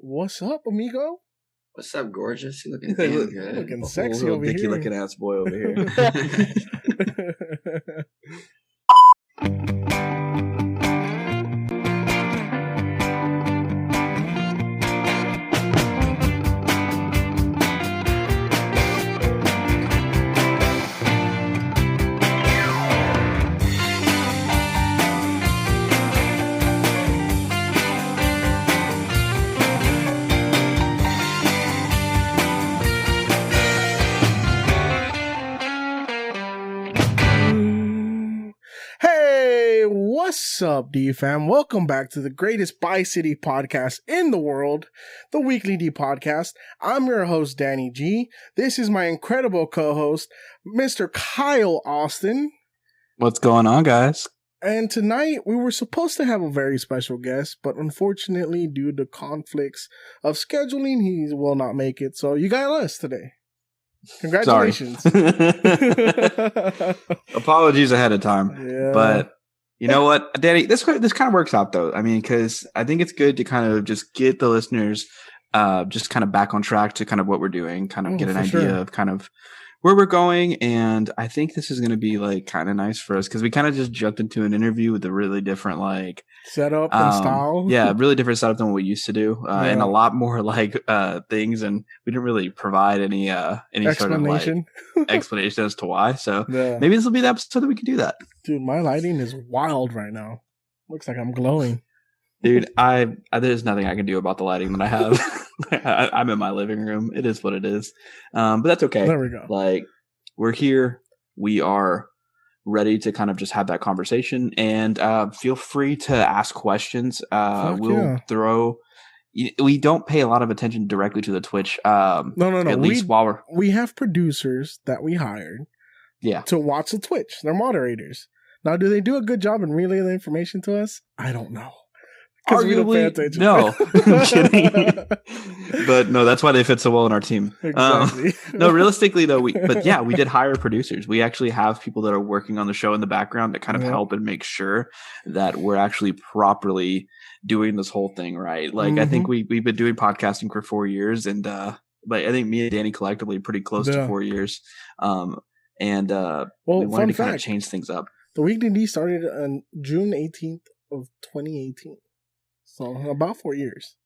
What's up, amigo? What's up, gorgeous? You looking damn good. Looking sexy little over dicky here. looking ass boy over here. Hey, what's up, D fam? Welcome back to the greatest Bi-City podcast in the world, the Weekly D Podcast. I'm your host, Danny G. This is my incredible co-host, Mr. Kyle Austin. What's going on, guys? And tonight, we were supposed to have a very special guest, but unfortunately, due to conflicts of scheduling, he will not make it. So you got us today. Congratulations. Apologies ahead of time. Yeah. But you know what, Danny, this kind of works out though. I mean, because I think it's good to kind of just get the listeners just kind of back on track to kind of what we're doing, kind of get an idea of kind of where we're going. And I think this is going to be like kind of nice for us because we kind of just jumped into an interview with a really different like setup and style. Yeah, really different setup than what we used to do, and a lot more like things. And we didn't really provide any sort of like explanation as to why. So maybe this will be the episode that we can do that. Dude, my lighting is wild right now. Looks like I'm glowing. Dude, there's nothing I can do about the lighting that I have. I'm in my living room. It is what it is. But that's okay. There we go. Like, we're here. We are ready to kind of just have that conversation. And feel free to ask questions. We'll throw... We don't pay a lot of attention directly to the Twitch. No. At least while we have producers that we hired to watch the Twitch. They're moderators. Now, do they do a good job in relaying the information to us? I don't know. Arguably, no. I'm kidding. But no, that's why they fit so well in our team. Exactly. No, realistically though, we did hire producers. We actually have people that are working on the show in the background that kind of help and make sure that we're actually properly doing this whole thing right. Like I think we've been doing podcasting for 4 years, and like I think me and Danny collectively pretty close to 4 years. We wanted to kind of change things up. The Weekly D started on June 18th of 2018. So about 4 years.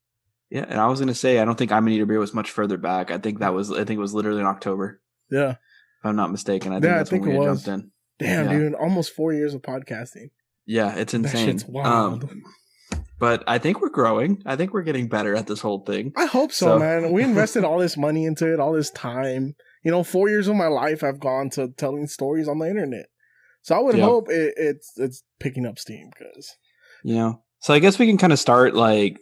Yeah, and I was gonna say I don't think I'm gonna eat a beer was much further back. I think it was literally in October. Yeah, if I'm not mistaken. I think that's when we jumped in. Damn, dude, almost 4 years of podcasting. Yeah, it's insane. That shit's wild. But I think we're growing. I think we're getting better at this whole thing. I hope so, man. We invested all this money into it, all this time. 4 years of my life I've gone to telling stories on the internet. So I would hope it's picking up steam because So I guess we can kind of start like,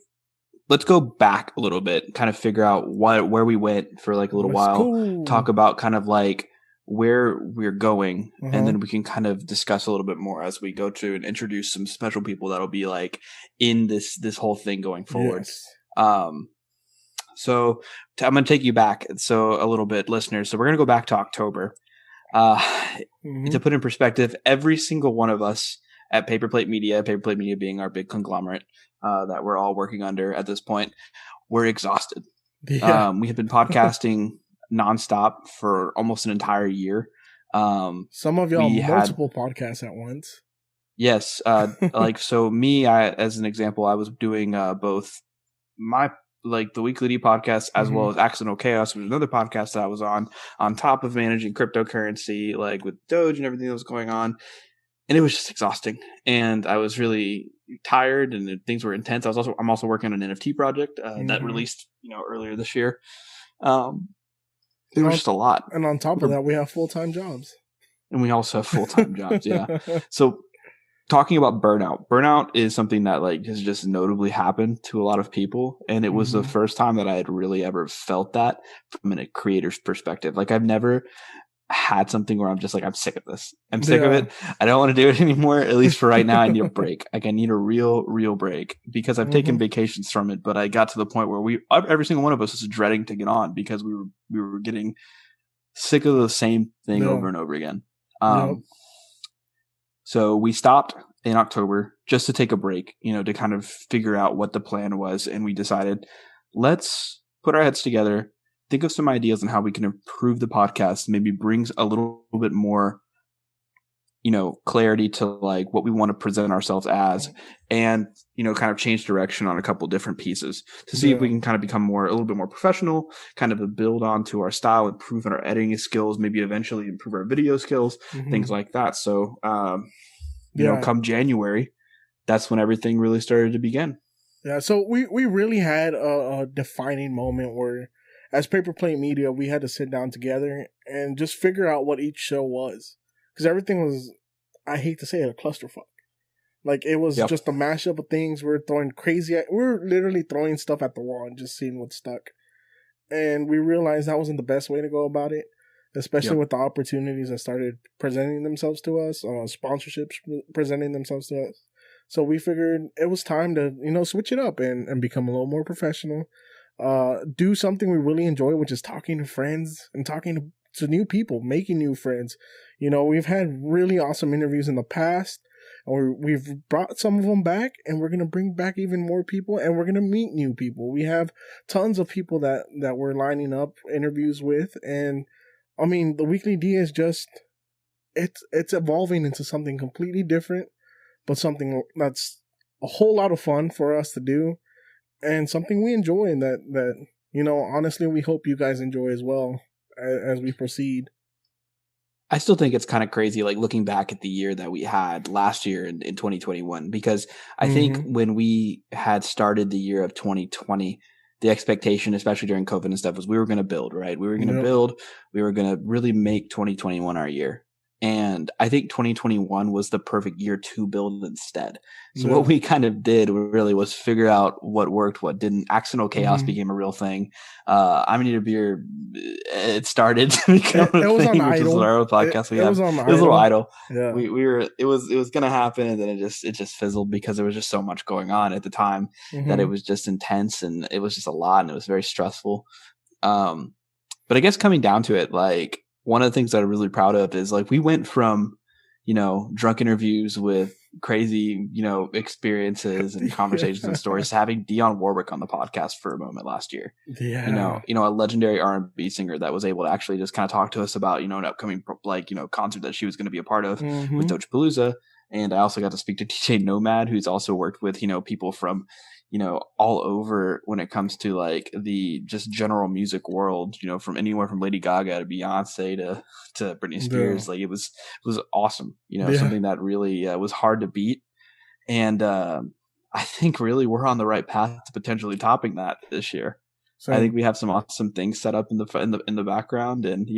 let's go back a little bit, kind of figure out where we went for like a little while, talk about kind of like where we're going, and then we can kind of discuss a little bit more as we go to and introduce some special people that'll be like in this whole thing going forward. Yes. So I'm going to take you back a little bit, listeners. So we're going to go back to October. To put in perspective, every single one of us at Paper Plate Media being our big conglomerate that we're all working under at this point, we're exhausted. Yeah. We have been podcasting nonstop for almost an entire year. Some of y'all multiple podcasts at once. Yes. So me, as an example, I was doing both my the Weekly D podcast as well as Accidental Chaos, which was another podcast that I was on top of managing cryptocurrency, like with Doge and everything that was going on. And it was just exhausting, and I was really tired, and things were intense. I'm also working on an NFT project that released, earlier this year. It was just a lot. And on top of that, we have full-time jobs. And we also have full-time jobs. Yeah. So talking about burnout is something that like has just notably happened to a lot of people. And it was the first time that I had really ever felt that from a creator's perspective. Like I've never had something where I'm just like, I'm sick of this. I'm sick of it. I don't want to do it anymore. At least for right now, I need a break. Like I need a real break because I've taken vacations from it. But I got to the point where every single one of us was dreading to get on because we were getting sick of the same thing over and over again. So we stopped in October just to take a break, to kind of figure out what the plan was. And we decided let's put our heads together, think of some ideas on how we can improve the podcast, maybe brings a little bit more, clarity to like what we want to present ourselves as, and, kind of change direction on a couple different pieces to see if we can kind of become a little bit more professional, kind of build onto our style, improve on our editing skills, maybe eventually improve our video skills, things like that. So, come January, that's when everything really started to begin. Yeah, so we really had a defining moment where, as Paper Plate Media, we had to sit down together and just figure out what each show was. Because everything was, I hate to say it, a clusterfuck. Like, it was just a mashup of things. We were literally throwing stuff at the wall and just seeing what stuck. And we realized that wasn't the best way to go about it, especially with the opportunities that started presenting themselves to us, sponsorships presenting themselves to us. So we figured it was time to, switch it up and become a little more professional. Do something we really enjoy, which is talking to friends and talking to new people, making new friends. We've had really awesome interviews in the past, or we've brought some of them back, and we're going to bring back even more people, and we're going to meet new people. We have tons of people that we're lining up interviews with. And I mean, the Weekly D is just, it's evolving into something completely different, but something that's a whole lot of fun for us to do, and something we enjoy, and that honestly, we hope you guys enjoy as well as we proceed. I still think it's kind of crazy, like looking back at the year that we had last year in 2021, because I think when we had started the year of 2020, the expectation, especially during COVID and stuff, was we were going to build, right? We were going to build, we were going to really make 2021 our year. And I think 2021 was the perfect year to build instead. So what we kind of did really was figure out what worked, what didn't. Accidental Chaos became a real thing. I Need a Beer, it started to become a thing, which is our own podcast. It was a little idle. Yeah. It was going to happen, and then it just fizzled because there was just so much going on at the time that it was just intense, and it was just a lot, and it was very stressful. But I guess coming down to it, like, one of the things that I'm really proud of is like we went from, drunk interviews with crazy, experiences and conversations and stories to having Dionne Warwick on the podcast for a moment last year. Yeah. A legendary R&B singer that was able to actually just kind of talk to us about, an upcoming concert that she was going to be a part of with Palooza. And I also got to speak to DJ Nomad, who's also worked with, people from, all over when it comes to like the just general music world, from anywhere from Lady Gaga to Beyonce to Britney Spears. Like it was awesome, something that really was hard to beat. And I think really we're on the right path to potentially topping that this year. So I think we have some awesome things set up in the background, and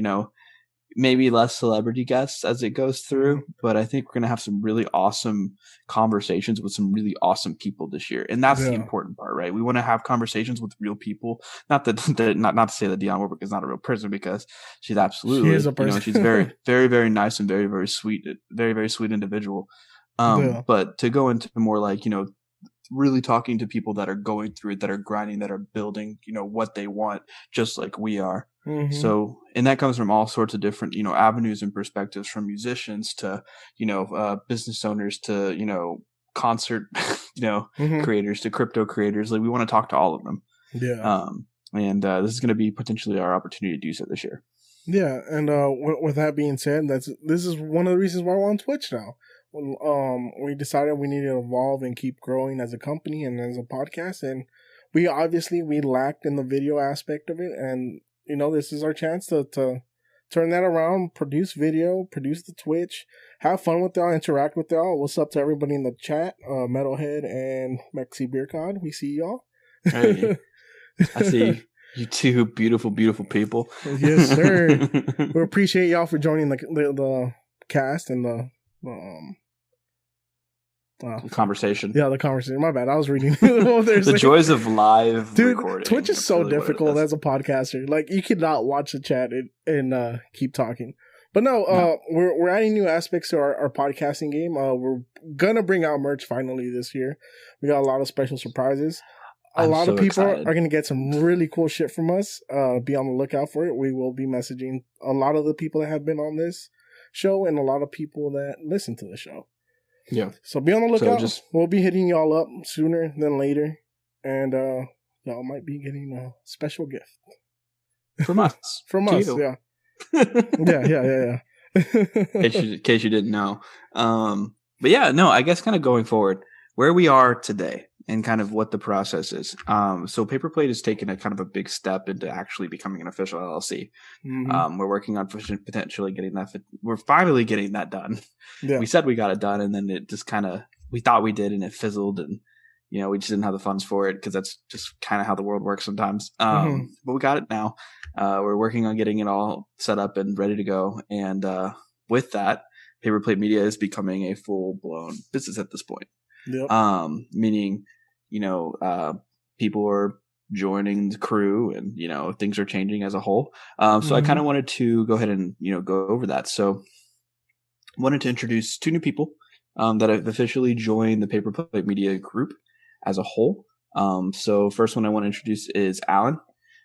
maybe less celebrity guests as it goes through, but I think we're going to have some really awesome conversations with some really awesome people this year. And that's the important part, right? We want to have conversations with real people. Not not to say that Dionne Warwick is not a real person, because she's absolutely, she is a person. She's very, very, very nice and very, very sweet, very, very sweet individual. But to go into more like, really talking to people that are going through it, that are grinding, that are building, what they want, just like we are. So, and that comes from all sorts of different, avenues and perspectives, from musicians to, business owners to, concert, creators to crypto creators. Like, we want to talk to all of them. Yeah. And this is going to be potentially our opportunity to do so this year. Yeah. And with that being said, this is one of the reasons why we're on Twitch now. We decided we needed to evolve and keep growing as a company and as a podcast. And we lacked in the video aspect of it. And, this is our chance to turn that around, produce video, produce the Twitch, have fun with y'all, interact with y'all. What's up to everybody in the chat? Metalhead and Mexi Beer Cod. We see y'all. Hey, I see you two beautiful, beautiful people. Yes, sir. We appreciate y'all for joining the cast and the conversation. Yeah, the conversation. My bad. I was reading the joys of live recording. Twitch is so really difficult as a podcaster. Like, you cannot watch the chat and keep talking. But no. We're adding new aspects to our podcasting game. We're gonna bring out merch finally this year. We got a lot of special surprises. A lot of people are going to get some really cool shit from us. Be on the lookout for it. We will be messaging a lot of the people that have been on this show and a lot of people that listen to the show. Yeah. So be on the lookout. We'll be hitting y'all up sooner than later. And y'all might be getting a special gift from us. From us, yeah. Yeah. In case you didn't know. But yeah, no, I guess kind of going forward, where we are today and kind of what the process is. So Paper Plate has taken a kind of a big step into actually becoming an official LLC. Mm-hmm. We're working on potentially getting that. We're finally getting that done. Yeah. We said we got it done, and then it just kind of, we thought we did, and it fizzled, and we just didn't have the funds for it because that's just kind of how the world works sometimes. But we got it now. We're working on getting it all set up and ready to go. And with that, Paper Plate Media is becoming a full-blown business at this point. Yep. Meaning, people are joining the crew, and things are changing as a whole. So I kind of wanted to go ahead and go over that. So I wanted to introduce two new people that have officially joined the Paper Plate Media group as a whole. So first one I want to introduce is Alan.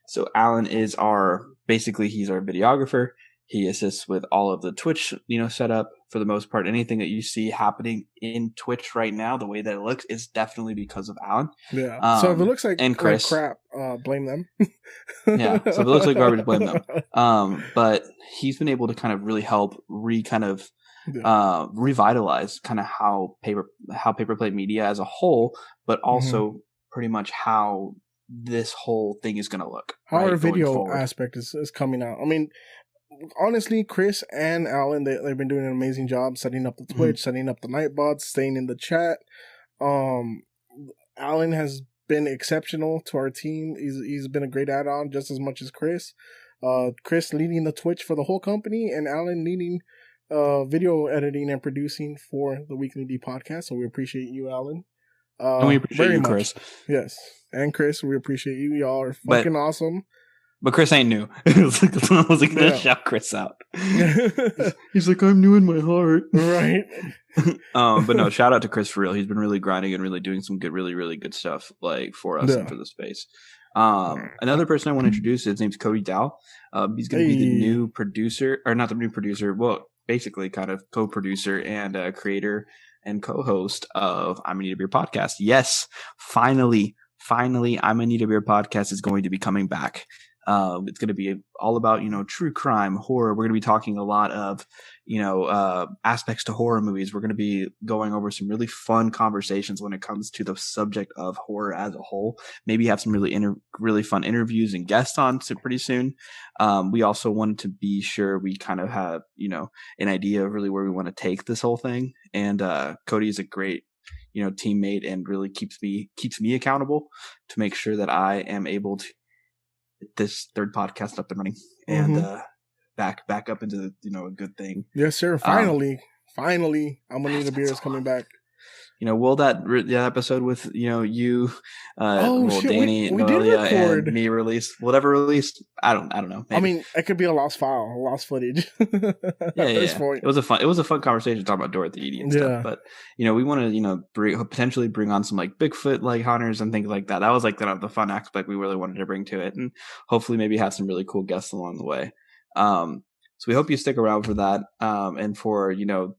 So Alan is he's our videographer. He assists with all of the Twitch, setup for the most part. Anything that you see happening in Twitch right now, the way that it looks, is definitely because of Alan. Yeah. So if it looks like Chris, crap, blame them. Yeah. So if it looks like garbage, blame them. But he's been able to kind of really help revitalize kind of how Paper Plate Media as a whole, but also pretty much how this whole thing is going to look. How our video aspect is coming out. I mean, honestly, Chris and Alan, they've been doing an amazing job setting up the Twitch, setting up the Nightbots, staying in the chat. Alan has been exceptional to our team. He's been a great add-on just as much as Chris. Chris leading the Twitch for the whole company, and Alan leading video editing and producing for the Weekly D podcast. So we appreciate you, Alan. And we appreciate you, Chris. Yes. And Chris, we appreciate you. Y'all are fucking awesome. But Chris ain't new. I was like, gonna shout Chris out. He's like, I'm new in my heart. Right. But no, shout out to Chris for real. He's been really grinding and really doing some good, really, really good stuff for us and for the space. Another person I want to introduce, his name's Cody Dow. He's going to be the new producer, or not the new producer, well, basically kind of co-producer and creator and co-host of I'm Gonna Need a Beer podcast. Yes, finally, I'm Gonna Need a Beer podcast is going to be coming back. It's going to be all about, true crime, horror. We're going to be talking a lot of, aspects to horror movies. We're going to be going over some really fun conversations when it comes to the subject of horror as a whole. Maybe have some really fun interviews and guests on pretty soon. We also wanted to be sure we kind of have, an idea of really where we want to take this whole thing. And Cody is a great teammate and really keeps me accountable to make sure that I am able to get this third podcast up and running and back up into a good thing. Yes, sir. Finally, I'm Gonna Need a Beer is coming back. Will that episode with you, Danny, we did record. and me release? Whatever released, I don't know. Maybe. I mean, it could be a lost file, lost footage. Yeah. It was a fun conversation talking about Dorothy Edie and stuff. But we want to potentially bring on some like Bigfoot like hunters and things like that. That was like the fun aspect we really wanted to bring to it, and hopefully maybe have some really cool guests along the way. So we hope you stick around for that, and for,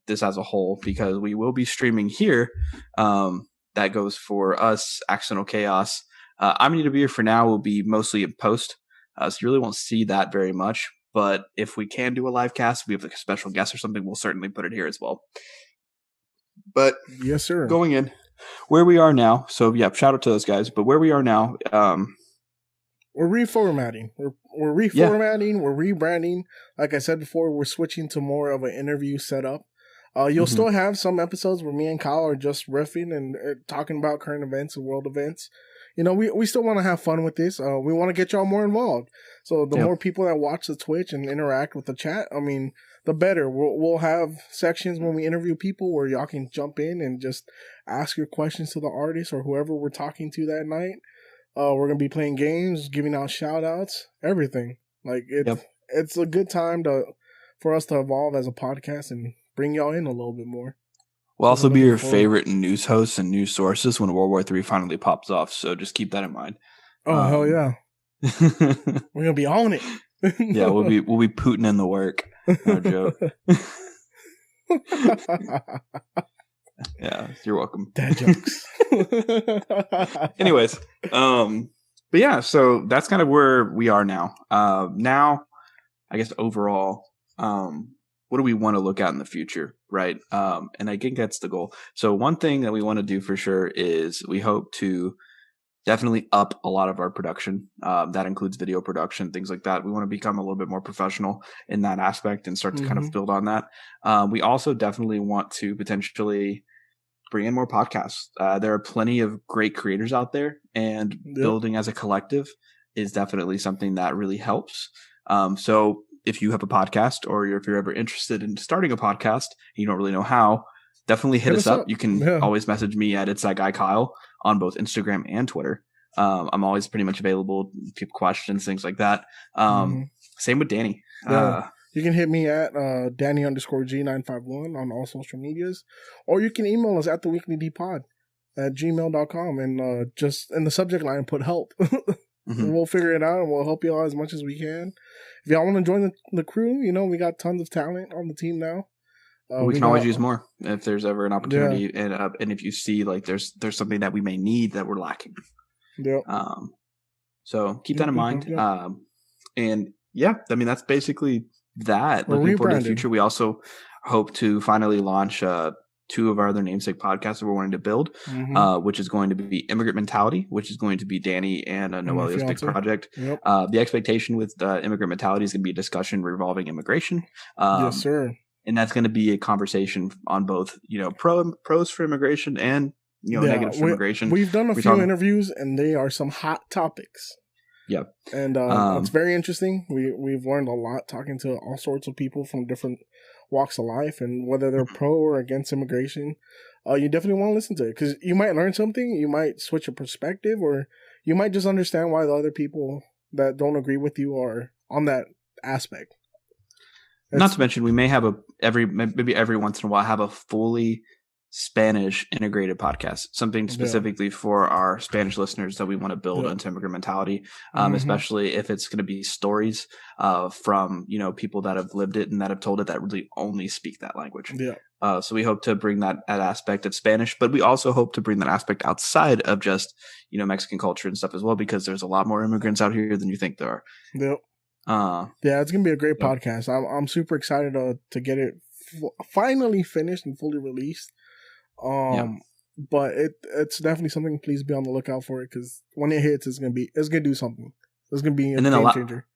this as a whole, because we will be streaming here. That goes for us, Accidental Chaos. I'm Gonna Need a Beer for now will be mostly in post, so you really won't see that very much. But if we can do a live cast, we have like a special guest or something, we'll certainly put it here as well. But yes, sir. Going in where we are now, so yeah, shout out to those guys. But where we are now, we're reformatting. We're reformatting. We're rebranding. Like I said before, we're switching to more of an interview setup. You'll still have some episodes where me and Kyle are just riffing and talking about current events and world events. We still want to have fun with this. We want to get y'all more involved. So the more people that watch the Twitch and interact with the chat, I mean, the better. We'll have sections when we interview people where y'all can jump in and just ask your questions to the artist or whoever we're talking to that night. We're going to be playing games, giving out shout outs, everything. Like it's a good time for us to evolve as a podcast and bring y'all in a little bit more. We'll also be your favorite news hosts and news sources when World War III finally pops off. So just keep that in mind. Oh, hell yeah. We're going to be on it. Yeah, we'll be Putin in the work. No joke. Yeah, you're welcome. Dad jokes. Anyways, But yeah, so that's kind of where we are now. Now, I guess overall, what do we want to look at in the future, right? And I think that's the goal. So one thing that we want to do for sure is we hope to definitely up a lot of our production. That includes video production, things like that. We want to become a little bit more professional in that aspect and start to kind of build on that. We also definitely want to potentially bring in more podcasts. There are plenty of great creators out there, and building as a collective is definitely something that really helps. So if you have a podcast, or if you're ever interested in starting a podcast, and you don't really know how, definitely hit us up. You can always message me at It's That Guy Kyle on both Instagram and Twitter. I'm always pretty much available. People questions, things like that. Same with Danny. You can hit me at Danny_G951 on all social medias, or you can email us at theweeklydpod@gmail.com, and just in the subject line put help. We'll figure it out, and we'll help you out as much as we can. If y'all want to join the crew, we got tons of talent on the team now. We can always use more if there's ever an opportunity, and if you see like there's something that we may need that we're lacking. So keep that in mind. And yeah, I mean that's basically that. Looking forward to the future, we also hope to finally launch 2 of our other namesake podcasts that we're wanting to build, which is going to be Immigrant Mentality, which is going to be Danny and Noelia's big project. The expectation with Immigrant Mentality is going to be a discussion revolving immigration. Yes, sir. And that's going to be a conversation on both, pros for immigration and, negatives for immigration. We've done a few interviews, and they are some hot topics. Yep. And it's very interesting. We've learned a lot talking to all sorts of people from different walks of life, and whether they're pro or against immigration. You definitely want to listen to it, because you might learn something, you might switch a perspective, or you might just understand why the other people that don't agree with you are on that aspect. Not to mention, we may have maybe every once in a while have a fully Spanish integrated podcast, something specifically for our Spanish listeners that we want to build into Immigrant Mentality, especially if it's going to be stories from people that have lived it and that have told it, that really only speak that language. So we hope to bring that aspect of Spanish, but we also hope to bring that aspect outside of just Mexican culture and stuff as well, because there's a lot more immigrants out here than you think there are. It's gonna be a great podcast. I'm super excited to get it finally finished and fully released. But it's definitely something. Please be on the lookout for it, because when it hits, it's gonna do something. It's gonna be a game changer.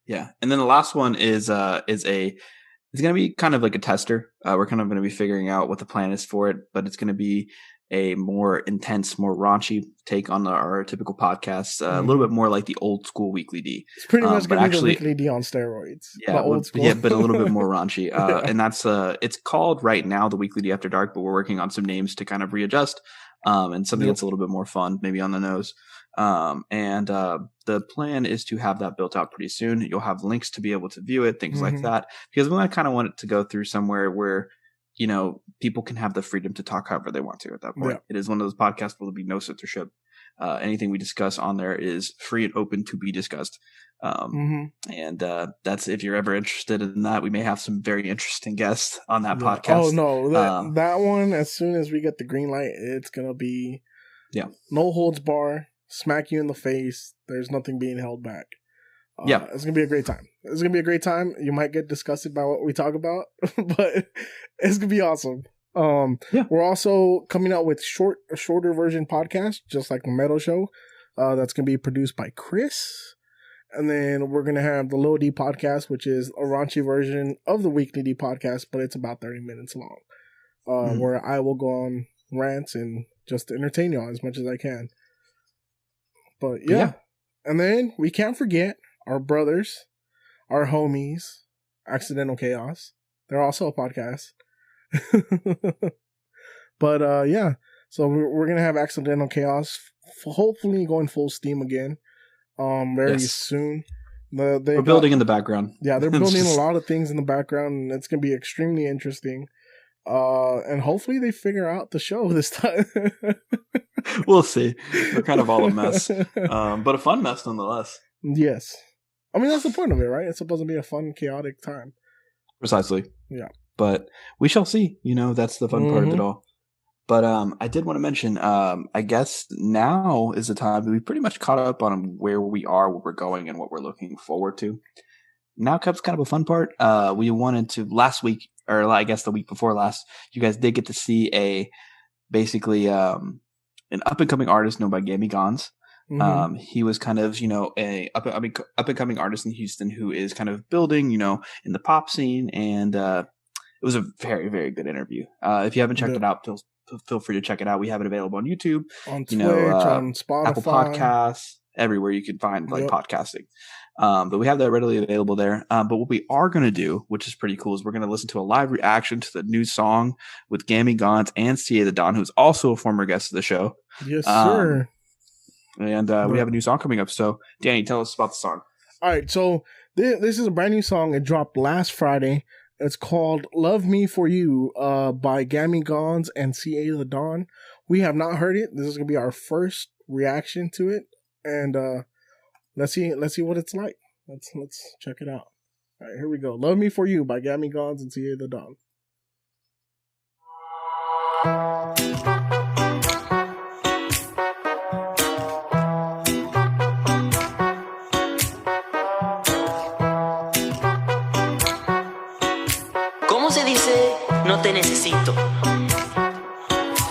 And then the last one is it's gonna be kind of like a tester. We're kind of gonna be figuring out what the plan is for it, but it's gonna be a more intense, more raunchy take on our typical podcasts, a little bit more like the old school Weekly D. It's pretty much going to be the Weekly D on steroids. Yeah, old school. But a little bit more raunchy. And that's it's called right now the Weekly D After Dark, but we're working on some names to kind of readjust, and something that's a little bit more fun, maybe on the nose. And the plan is to have that built out pretty soon. You'll have links to be able to view it, things like that, because we kind of want it to go through somewhere where people can have the freedom to talk however they want to at that point. It is one of those podcasts where there'll be no censorship. Anything we discuss on there is free and open to be discussed. And that's, if you're ever interested in that, we may have some very interesting guests on that podcast. Oh, no. That one, as soon as we get the green light, it's going to be no holds bar, smack you in the face. There's nothing being held back. It's going to be a great time. It's going to be a great time. You might get disgusted by what we talk about, but it's going to be awesome. We're also coming out with a shorter version podcast, just like the Metal Show. That's going to be produced by Chris. And then we're going to have the Low D podcast, which is a raunchy version of the Weekly D podcast, but it's about 30 minutes long, where I will go on rants and just entertain y'all as much as I can. But and then we can't forget our brothers, our homies, Accidental Chaos. They're also a podcast. But so we're going to have Accidental Chaos hopefully going full steam again very soon. We're building in the background. Yeah, they're building a lot of things in the background, and it's going to be extremely interesting. And hopefully they figure out the show this time. We'll see. We're kind of all a mess, but a fun mess nonetheless. Yes. I mean, that's the point of it, right? It's supposed to be a fun, chaotic time. Precisely. Yeah. But we shall see. That's the fun part of it all. But I did want to mention, I guess now is the time that we pretty much caught up on where we are, where we're going, and what we're looking forward to. Now comes kind of a fun part. We wanted to last week, or I guess the week before last, you guys did get to see basically an up and coming artist known by Gammy Gons. Mm-hmm. He was kind of, a up and coming artist in Houston who is kind of building, in the pop scene, and it was a very, very good interview. If you haven't checked it out, feel free to check it out. We have it available on YouTube, on Twitch, on Spotify, Apple Podcasts, everywhere you can find podcasting. But we have that readily available there. But what we are going to do, which is pretty cool, is we're going to listen to a live reaction to the new song with Gammy Gons and CA the Don, who's also a former guest of the show. Yes, sir. And we have a new song coming up. So, Danny, tell us about the song. All right. So this is a brand new song. It dropped last Friday. It's called Love Me For You by Gammy Gons and CA the Don. We have not heard it. This is going to be our first reaction to it. And let's see what it's like. Let's check it out. All right, here we go. Love Me For You by Gammy Gons and CA the Don. ¿Cómo se dice no te necesito?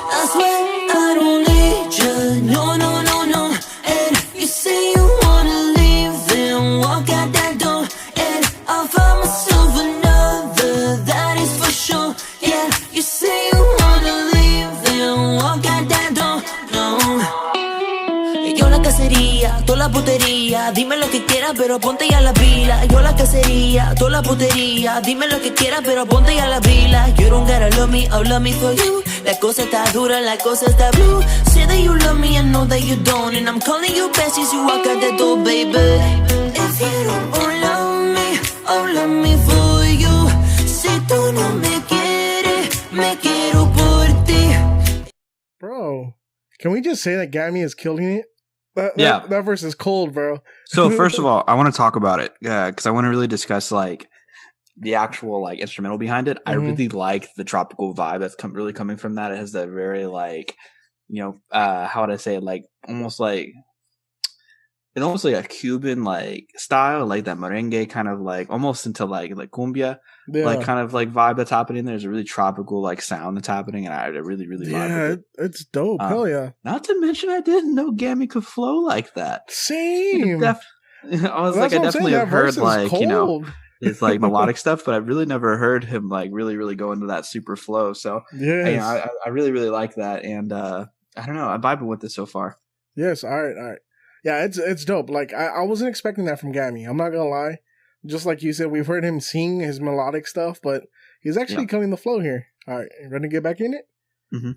I swear I don't need you, no, no, no, no. And you say you wanna leave, then walk out that door. And I'll find myself another, that is for sure. Yeah, you say you wanna leave, then walk out that door. No. Yo la cacería, toda la putería. Dime lo que quieras, pero ponte ya la pila. Yo la cacería, toda la putería. Dime lo que quieras, pero ponte ya la pila. You don't gotta love me, I'll love me for you. La cosa está dura, la cosa está blue. Say that you love me, I know that you don't. And I'm calling you best as you walk out the door, baby. If you don't love me for you. Si tú no me quieres, me quiero por ti. Bro, can we just say that Gammy is killing it? That verse is cold, bro. So first of all, I want to talk about it because I want to really discuss the actual instrumental behind it. Mm-hmm. I really like the tropical vibe that's really coming from that. It has that very how would I say it? Almost like a Cuban style, like that merengue kind of almost into like cumbia, kind of vibe that's happening. There's a really tropical sound that's happening, and I really vibe with it. It's dope. Hell yeah! Not to mention, I didn't know Gammy could flow like that. Same. I definitely have heard it's melodic stuff, but I've really never heard him really go into that super flow. So yeah, I really like that, and I don't know, I'm vibing with this so far. Yes, all right. Yeah, it's dope. I wasn't expecting that from Gammy. I'm not gonna lie. Just like you said, we've heard him sing his melodic stuff, but he's actually killing the flow here. All right, you ready to get back in it? Mm-hmm.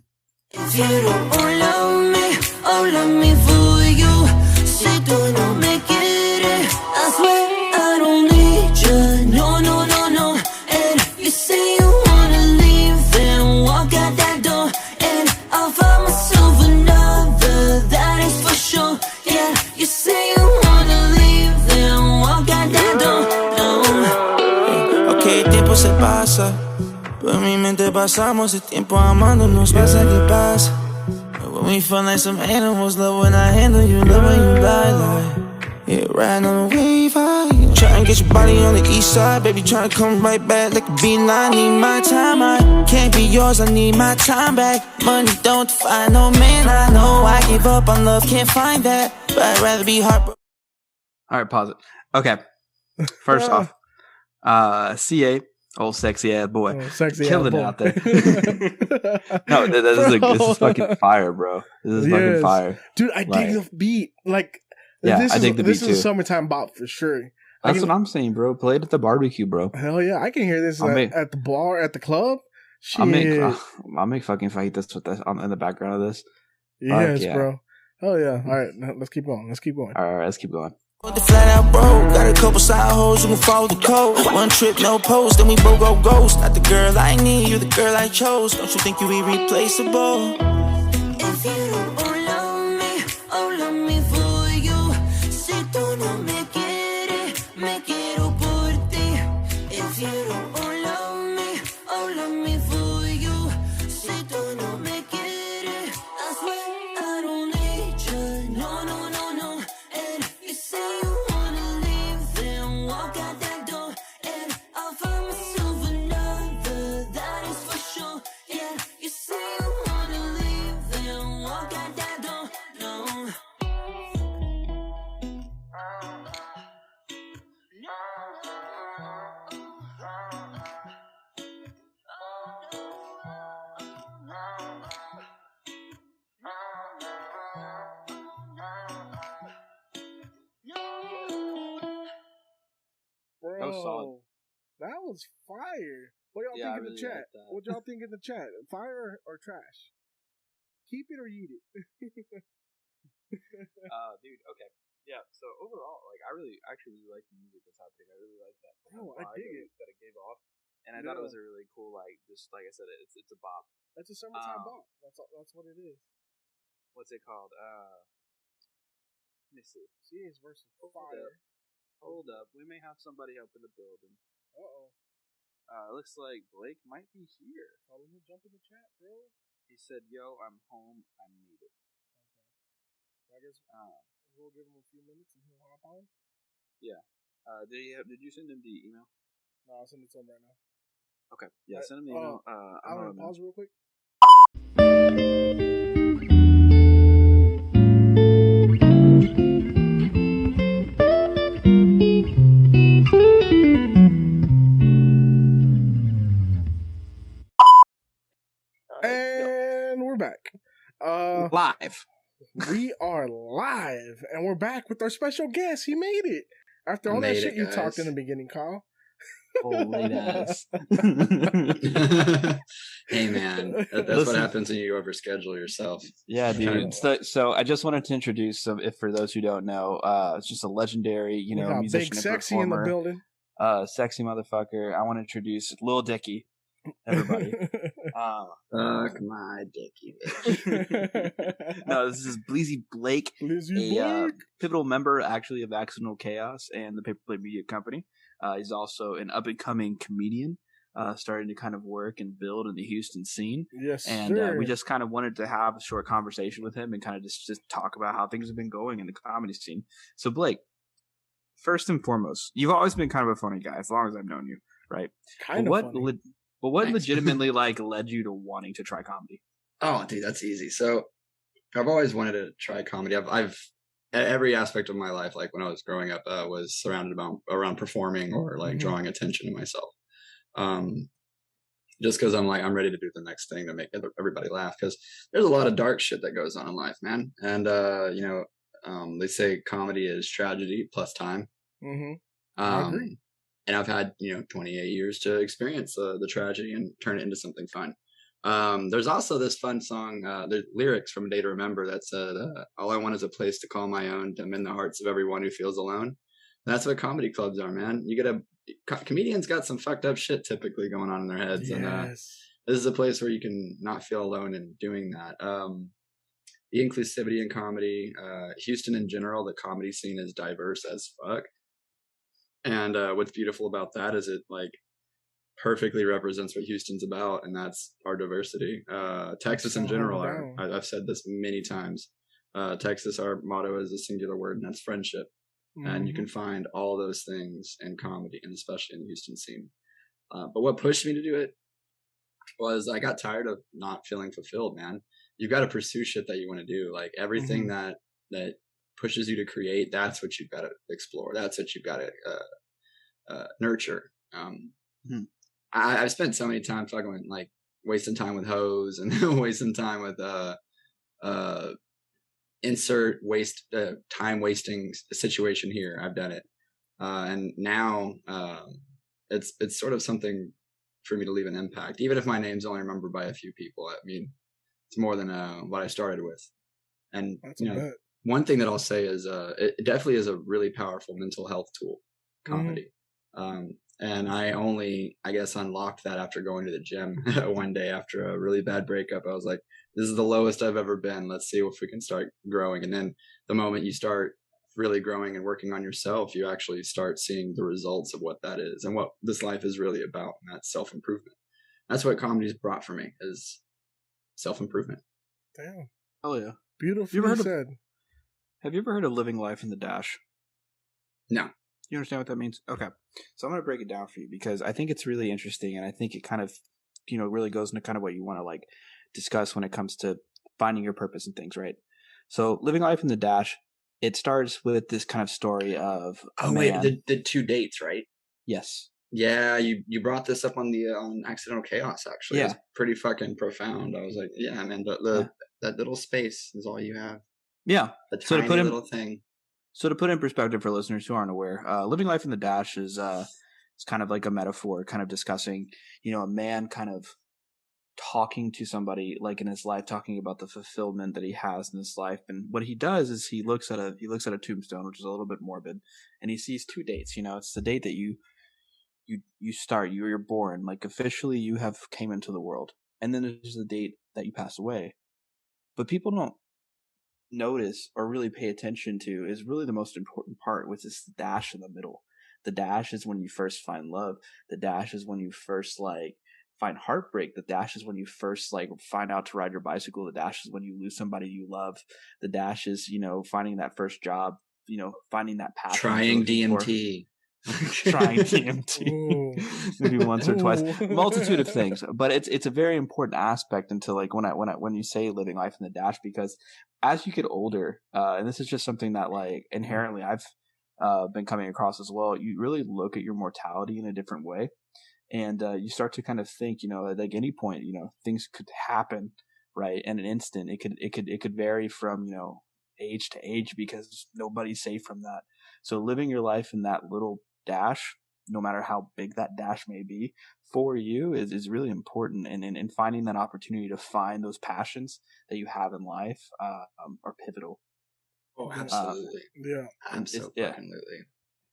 If you don't love me, I'll love me for you. Si tú no me quieres, I swear I don't need you. No, no, no, no. And you say you wanna leave, then walk out that door. And I'll find myself another, that is for sure. Yeah, you say you wanna leave, then walk out that door. No. Ok, el tiempo se pasa. Por mi mente pasamos el tiempo amándonos, pasa que pasa. When we feel like some animals, love when I handle you, love when you lie. Yeah, riding on a wave high. Try and get your body on the east side, baby, try to come right back like a beeline. Need my time, I can't be yours, I need my time back. Money don't define no man, I know I gave up on love, can't find that. But I'd rather be heartbroken. All right, pause it. Okay, first off, CA. Old sexy ass boy, killing it out there. No, this is fucking fire, bro. This is fucking fire, dude. I dig the beat. I dig the beat too. This is a summertime bop for sure. That's what I'm saying, bro. Play it at the barbecue, bro. Hell yeah, I can hear this at the bar, at the club. Shit. I'll make fucking fajitas with this in the background of this. Yes, bro. Hell yeah. All right, now, let's keep going. All right, let's keep going. The flat out broke, got a couple side hoes who can follow the code. One trip, no post, then we both go ghost. Not the girl I need, you the girl I chose. Don't you think you irreplaceable? If you don't love me for you. Si tú no me quieres, me quiero por ti. If you don't love me for you. Si tú no me quieres. was solid. That was fire. What y'all think in the chat? What y'all think in the chat? Fire or trash? Keep it or eat it? Dude, okay. Yeah, so overall, like, I actually really like the music that's happening. I really like that. I dig it. That it gave off. And I thought it was a really cool, like, just like I said, it's a bop. That's a summertime bop. That's what it is. What's it called? Let me see. See, it's versus fire. Hold up. We may have somebody up in the building. Uh-oh. Looks like Blake might be here. Tell him to jump in the chat, bro. He said, yo, I'm home. I made it. Okay. So I guess we'll give him a few minutes and he'll hop on. Yeah. Did you send him the email? No, I'll send it to him right now. Okay. Yeah, send him the email. I'm going to pause real quick. And we're back. Live. We are live, and we're back with our special guest. He made it. After all that shit you talked in the beginning, Kyle. Oh, late ass. Hey, man. That's what happens when you overschedule yourself. Yeah, dude. So I just wanted to introduce some, if for those who don't know, it's just a legendary, musician big sexy in the building. Sexy motherfucker. I want to introduce Lil Dicky. Everybody. Fuck my dicky, bitch. No, this is Bleezy Blake, a pivotal member actually of Accidental Chaos and the Paperplate Media Company. He's also an up-and-coming comedian, starting to kind of work and build in the Houston scene. Yes, and we just kind of wanted to have a short conversation with him and kind of just talk about how things have been going in the comedy scene. So, Blake, first and foremost, you've always been kind of a funny guy as long as I've known you, right? But what legitimately led you to wanting to try comedy? Oh, dude, that's easy. So I've always wanted to try comedy. I've every aspect of my life, like when I was growing up, was surrounded around performing or drawing attention to myself. Just because I'm ready to do the next thing to make everybody laugh. Because there's a lot of dark shit that goes on in life, man. And they say comedy is tragedy plus time. Mm-hmm. I agree. And I've had 28 years to experience the tragedy and turn it into something fun. There's also this fun song, the lyrics from A Day to Remember that said, all I want is a place to call my own, to mend the hearts of everyone who feels alone. And that's what comedy clubs are, man. Comedians got some fucked up shit typically going on in their heads. Yes. And this is a place where you can not feel alone in doing that. The inclusivity in comedy, Houston in general, the comedy scene is diverse as fuck. And what's beautiful about that is it perfectly represents what Houston's about, and that's our diversity. Texas in general, I've said this many times. Texas, our motto is a singular word, and that's friendship. Mm-hmm. And you can find all those things in comedy, and especially in the Houston scene. But what pushed me to do it was I got tired of not feeling fulfilled, man. You've got to pursue shit that you want to do. Everything that pushes you to create, that's what you've got to explore. That's what you've got to nurture. I've spent so many times fucking wasting time with hoes and wasting time with time wasting situation here. I've done it, and now it's sort of something for me to leave an impact, even if my name's only remembered by a few people. I mean, it's more than what I started with, and one thing that I'll say is it definitely is a really powerful mental health tool, comedy. And I guess unlocked that after going to the gym one day after a really bad breakup. I was like, this is the lowest I've ever been. Let's see if we can start growing. And then the moment you start really growing and working on yourself, you actually start seeing the results of what that is and what this life is really about. And that's self-improvement. That's what comedy's brought for me, is self-improvement. Damn. Oh, yeah. Beautifully said. Have you ever heard of living life in the dash? No. You understand what that means? Okay. So I'm going to break it down for you because I think it's really interesting, and I think it kind of, really goes into kind of what you want to discuss when it comes to finding your purpose and things, right? So living life in the dash, it starts with this kind of story of the two dates, right? Yes. Yeah, you brought this up on the Accidental Chaos, actually. Yeah. It's pretty fucking profound. I was like, yeah, man, that little space is all you have. Yeah. The tiny little thing. So to put in perspective for listeners who aren't aware, living life in the dash is It's kind of like a metaphor, kind of discussing, a man kind of talking to somebody like in his life, talking about the fulfillment that he has in his life. And what he does is he looks at a tombstone, which is a little bit morbid, and he sees two dates. It's the date that you're born, like officially you have came into the world, and then there's the date that you pass away. But people don't notice or really pay attention to is really the most important part, which is the dash in the middle. The dash is when you first find love. The dash is when you first find heartbreak. The dash is when you first find out to ride your bicycle. The dash is when you lose somebody you love. The dash is, finding that first job, finding that passion. Trying DMT. Trying DMT maybe once or twice, multitude of things, but it's a very important aspect into when you say living life in the dash, because as you get older, and this is just something that inherently I've been coming across as well, you really look at your mortality in a different way, and you start to kind of think, at any point, things could happen right in an instant. It could vary from age to age, because nobody's safe from that. So living your life in that little dash, no matter how big that dash may be for you, is really important. And finding that opportunity to find those passions that you have in life are pivotal. Oh, absolutely. Yeah. Absolutely.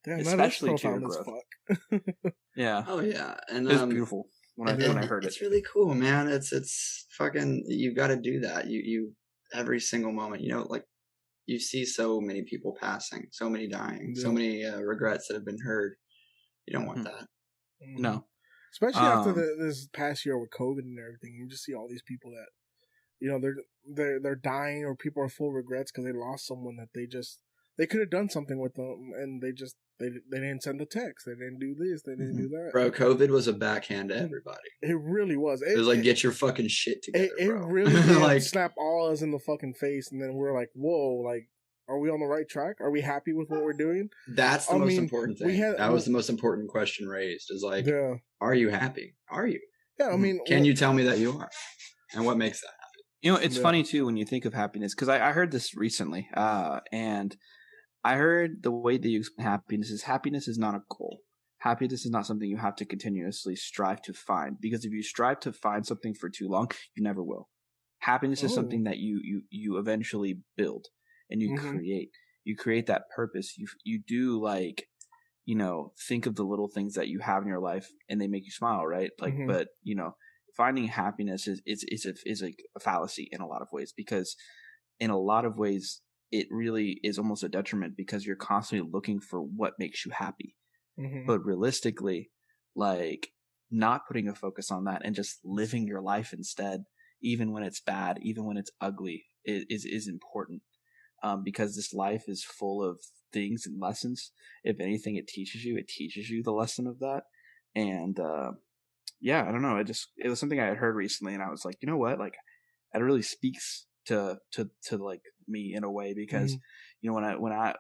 Damn, especially that to your growth. Yeah. Oh, yeah. And it's beautiful when I heard it. It's really cool, man. It's fucking, you got to do that. You every single moment, you see so many people passing, so many dying, so many regrets that have been heard. You don't want that. No. Especially after this past year with COVID and everything, you just see all these people that, they're dying, or people are full of regrets because they lost someone that they could have done something with them, and they didn't send a text, they didn't do this, they didn't do that. Bro, COVID was a backhand to everybody. It really was. It was get your fucking shit together, It bro. really did slap all of us in the fucking face, and then we're like, whoa, are we on the right track? Are we happy with what we're doing? That's the most important thing. That was the most important question raised, is are you happy? Are you? Yeah, I mean, can you tell me that you are? And what makes that happen? It's funny too when you think of happiness, because I heard this recently, and I heard the way that you explain happiness is not a goal. Happiness is not something you have to continuously strive to find, because if you strive to find something for too long, you never will. Happiness is something that you eventually build, and you create. You create that purpose. You do think of the little things that you have in your life, and they make you smile, right? But finding happiness is like a fallacy in a lot of ways, because in a lot of ways it really is almost a detriment, because you're constantly looking for what makes you happy. But realistically, not putting a focus on that and just living your life instead, even when it's bad, even when it's ugly, is important. Because this life is full of things and lessons. If anything, it teaches you the lesson of that. And I don't know. It was something I had heard recently, and I was like, you know what? It really speaks to me in a way, because when I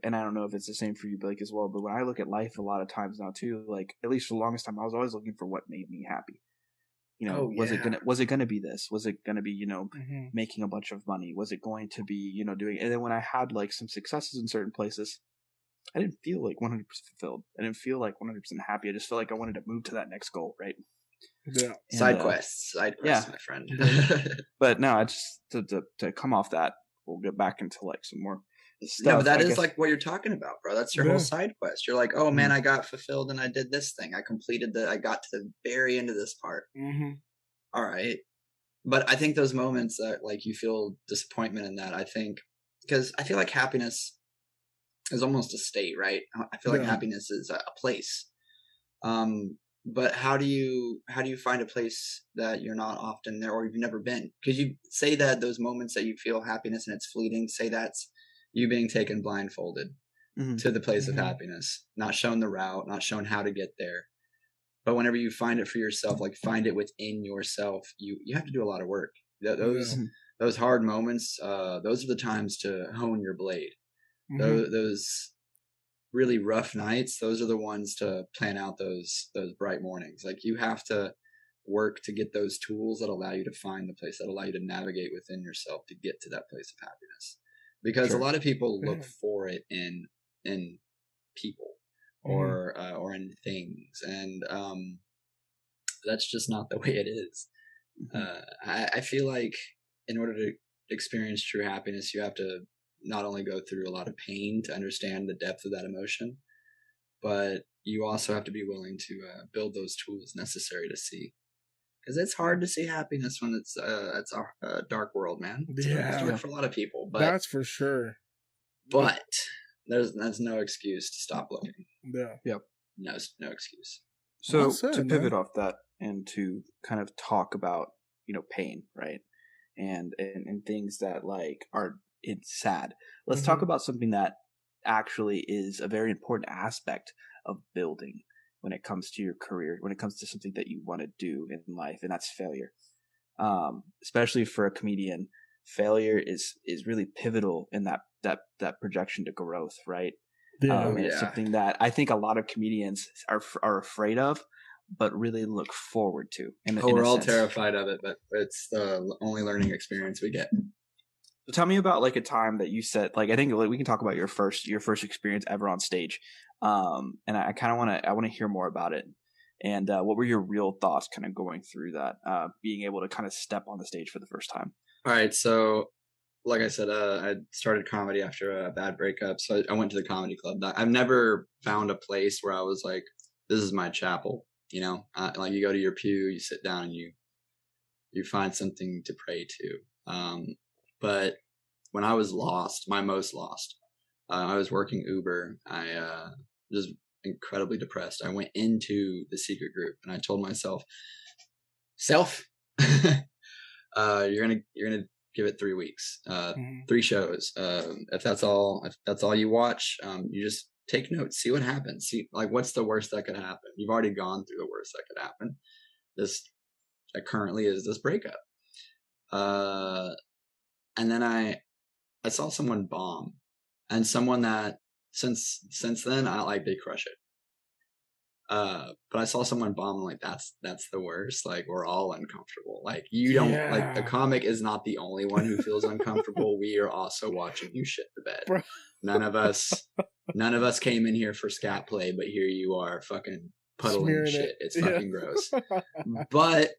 and I don't know if it's the same for you, Blake, as well, but when I look at life a lot of times now too, at least for the longest time, I was always looking for what made me happy. Was it gonna be this? Was it gonna be, making a bunch of money? Was it going to be, doing, and then when I had some successes in certain places, I didn't feel 100% fulfilled. I didn't feel 100% happy. I just felt like I wanted to move to that next goal, right? Yeah. Side quests, my friend. But no, I just to come off that, we'll get back into some more stuff. No, but that is what you're talking about, bro. That's your whole side quest. You're like, oh man, I got fulfilled and I did this thing. I got to the very end of this part. All right. But I think those moments that you feel disappointment in that, I think, because I feel like happiness is almost a state, right? I feel like happiness is a place. But how do you find a place that you're not often there, or you've never been? Because you say that those moments that you feel happiness and it's fleeting, say that's you being taken blindfolded to the place of happiness, not shown the route, not shown how to get there. But whenever you find it for yourself, find it within yourself, you have to do a lot of work. Those hard moments, those are the times to hone your blade. Those really rough nights, those are the ones to plan out those bright mornings. You have to work to get those tools that allow you to find the place, that allow you to navigate within yourself to get to that place of happiness. Because a lot of people look for it in people. or in things, and that's just not the way it is. I feel like in order to experience true happiness, you have to not only go through a lot of pain to understand the depth of that emotion, but you also have to be willing to build those tools necessary to see. Because it's hard to see happiness when it's a dark world, man. It's dark for a lot of people. But that's for sure. But that's no excuse to stop looking. Yeah. Yep. No excuse. So Well said, to pivot man. off that and to kind of talk about, pain, right? And things that like it's sad. Let's talk about something that actually is a very important aspect of building when it comes to your career, when it comes to something that you want to do in life, and that's failure. Especially for a comedian, failure is really pivotal in that projection to growth, right? And it's something that I think a lot of comedians are afraid of, but really look forward to. We're all terrified of it, but it's the only learning experience we get. So tell me about like a time that you said, like, I think we can talk about your first experience ever on stage. And I kind of want to hear more about it. And what were your real thoughts kind of going through that, being able to kind of step on the stage for the first time? All right. So like I said, I started comedy after a bad breakup. So I went to the comedy club. I've never found a place where I was like, this is my chapel. Like you go to your pew, you sit down and you find something to pray to. But when I was lost, my most lost, I was working Uber. I was incredibly depressed. I went into the secret group and I told myself, you're gonna give it 3 weeks, 3 shows. If that's all you watch, you just take notes, see what happens. See, like, what's the worst that could happen? You've already gone through the worst that could happen. This currently is this breakup. And then I saw someone bomb, and someone that since then they crush it. But I saw someone bomb, and like that's the worst. Like, we're all uncomfortable. Like, you don't like, the comic is not the only one who feels uncomfortable. We are also watching you shit the bed. Bro. None of us came in here for scat play, but here you are fucking puddling shit. It's fucking gross. But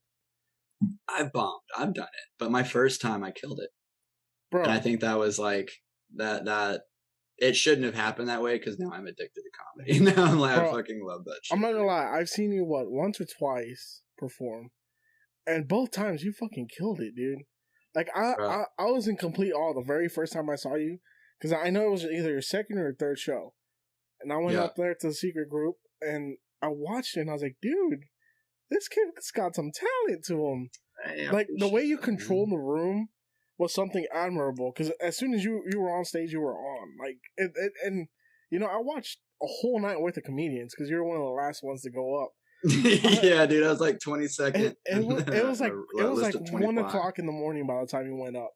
I've bombed. I've done it. But my first time I killed it. Bro. And I think that was like that it shouldn't have happened that way, because now I'm addicted to comedy. Now I'm like, I fucking love that shit. I'm not gonna lie, I've seen you once or twice perform, and both times you fucking killed it, dude. Like I was in complete awe the very first time I saw you, because I know it was either your second or third show, and I went up there to the secret group and I watched it and I was like, dude, this kid's got some talent to him. Like the way you control the room was something admirable, because as soon as you were on stage, you were on. Like and I watched a whole night worth of comedians, because you're one of the last ones to go up. Yeah, dude, I was like 22nd. It was like 1 o'clock in the morning by the time you went up,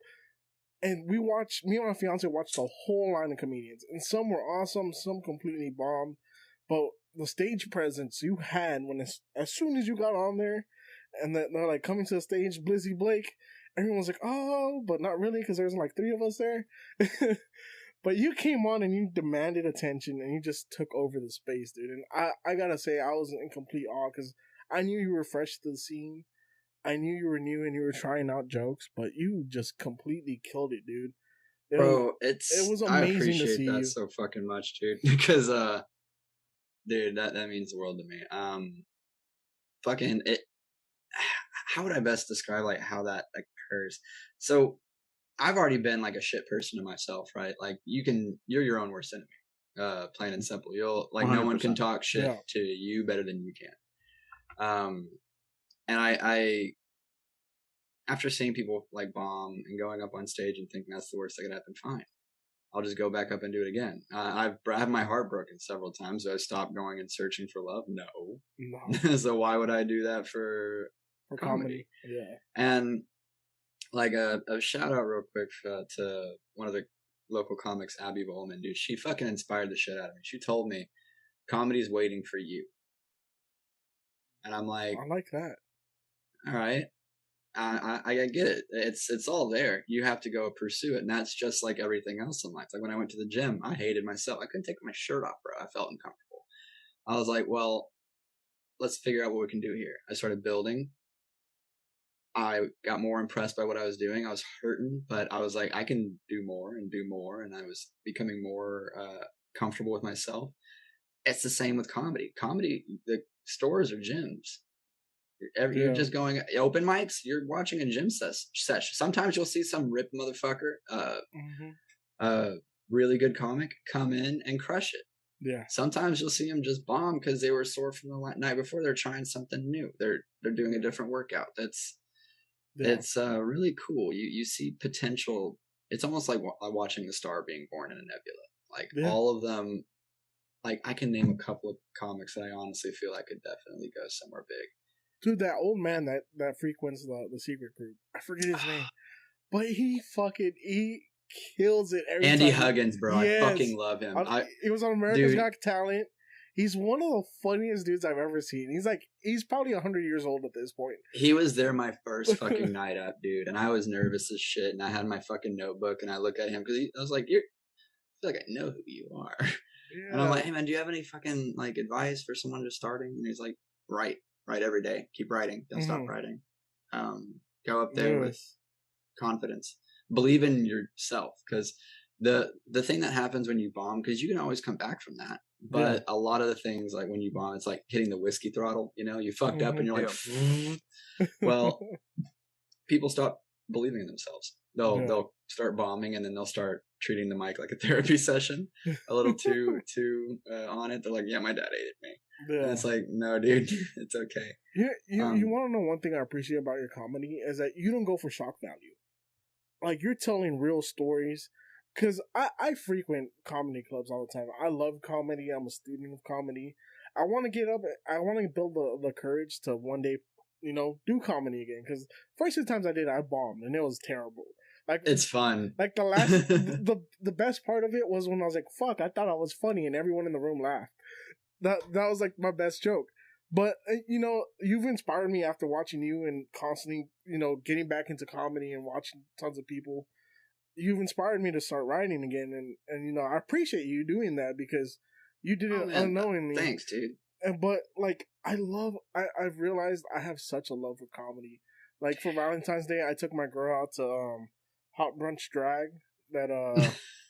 and me and my fiance watched the whole line of comedians, and some were awesome, some completely bombed, but the stage presence you had as soon as you got on there, and they're like coming to the stage, Bleezy Blake. Everyone's like, oh, but not really, because there's like 3 of us there. But you came on and you demanded attention, and you just took over the space, dude. And I gotta say, I was in complete awe, because I knew you were fresh to the scene. I knew you were new and you were trying out jokes, but you just completely killed it, dude. It was amazing I appreciate to see that you so fucking much, dude. Because dude, that means the world to me. Fucking it. How would I best describe like how that occurs? So I've already been like a shit person to myself, right? Like you're your own worst enemy. Plain and simple. You'll like 100%. No one can talk shit to you better than you can. And I after seeing people like bomb and going up on stage and thinking that's the worst that could happen, fine. I'll just go back up and do it again. I've had my heart broken several times. So I stopped going and searching for love. No. So why would I do that for comedy? Yeah. And like a shout out real quick to one of the local comics, Abby Bowman, dude. She fucking inspired the shit out of me. She told me comedy's waiting for you. And I'm like, I like that. All right. I get it. It's all there. You have to go pursue it. And that's just like everything else in life. Like when I went to the gym, I hated myself. I couldn't take my shirt off, bro. I felt uncomfortable. I was like, well, let's figure out what we can do here. I started building. I got more impressed by what I was doing. I was hurting, but I was like, I can do more and do more. And I was becoming more comfortable with myself. It's the same with comedy. Comedy, the stores are gyms. You're just going open mics. You're watching a gym session. Sometimes you'll see some ripped motherfucker, really good comic, come in and crush it. Yeah. Sometimes you'll see them just bomb because they were sore from the night before. They're trying something new. They're doing a different workout. It's really cool. You see potential. It's almost like watching the star being born in a nebula. Like all of them. Like I can name a couple of comics that I honestly feel I could definitely go somewhere big. Dude, that old man that frequents the secret group. I forget his name, but he kills it every Andy time. Huggins, bro. Yes. I fucking love him. He was on America's Got Talent. He's one of the funniest dudes I've ever seen. He's probably 100 years old at this point. He was there my first fucking night up, dude, and I was nervous as shit. And I had my fucking notebook, and I look at him because I was like, I feel like I know who you are. Yeah. And I'm like, hey man, do you have any fucking like advice for someone just starting? And he's like, write every day, keep writing, don't stop writing. Go up there with confidence, believe in yourself, because the thing that happens when you bomb, because you can always come back from that. But a lot of the things, like when you bomb, it's like hitting the whiskey throttle. You fucked up and you're like, well, people stop believing in themselves. They'll start bombing, and then they'll start treating the mic like a therapy session a little too on it. They're like, yeah, my dad hated me. Yeah. And it's like, no, dude, it's okay. You want to know one thing I appreciate about your comedy is that you don't go for shock value. Like, you're telling real stories. Because I frequent comedy clubs all the time. I love comedy. I'm a student of comedy. I want to I want to build the courage to one day, do comedy again. Because first 2 times I did, I bombed, and it was terrible. Like, it's fun. Like the last, the best part of it was when I was like, "Fuck!" I thought I was funny, and everyone in the room laughed. That was like my best joke. But you've inspired me after watching you and constantly, getting back into comedy and watching tons of people. You've inspired me to start writing again, and I appreciate you doing that because you did it unknowingly. Thanks, dude. But like, I've realized I have such a love for comedy. Like for Valentine's Day, I took my girl out to Hot Brunch Drag. That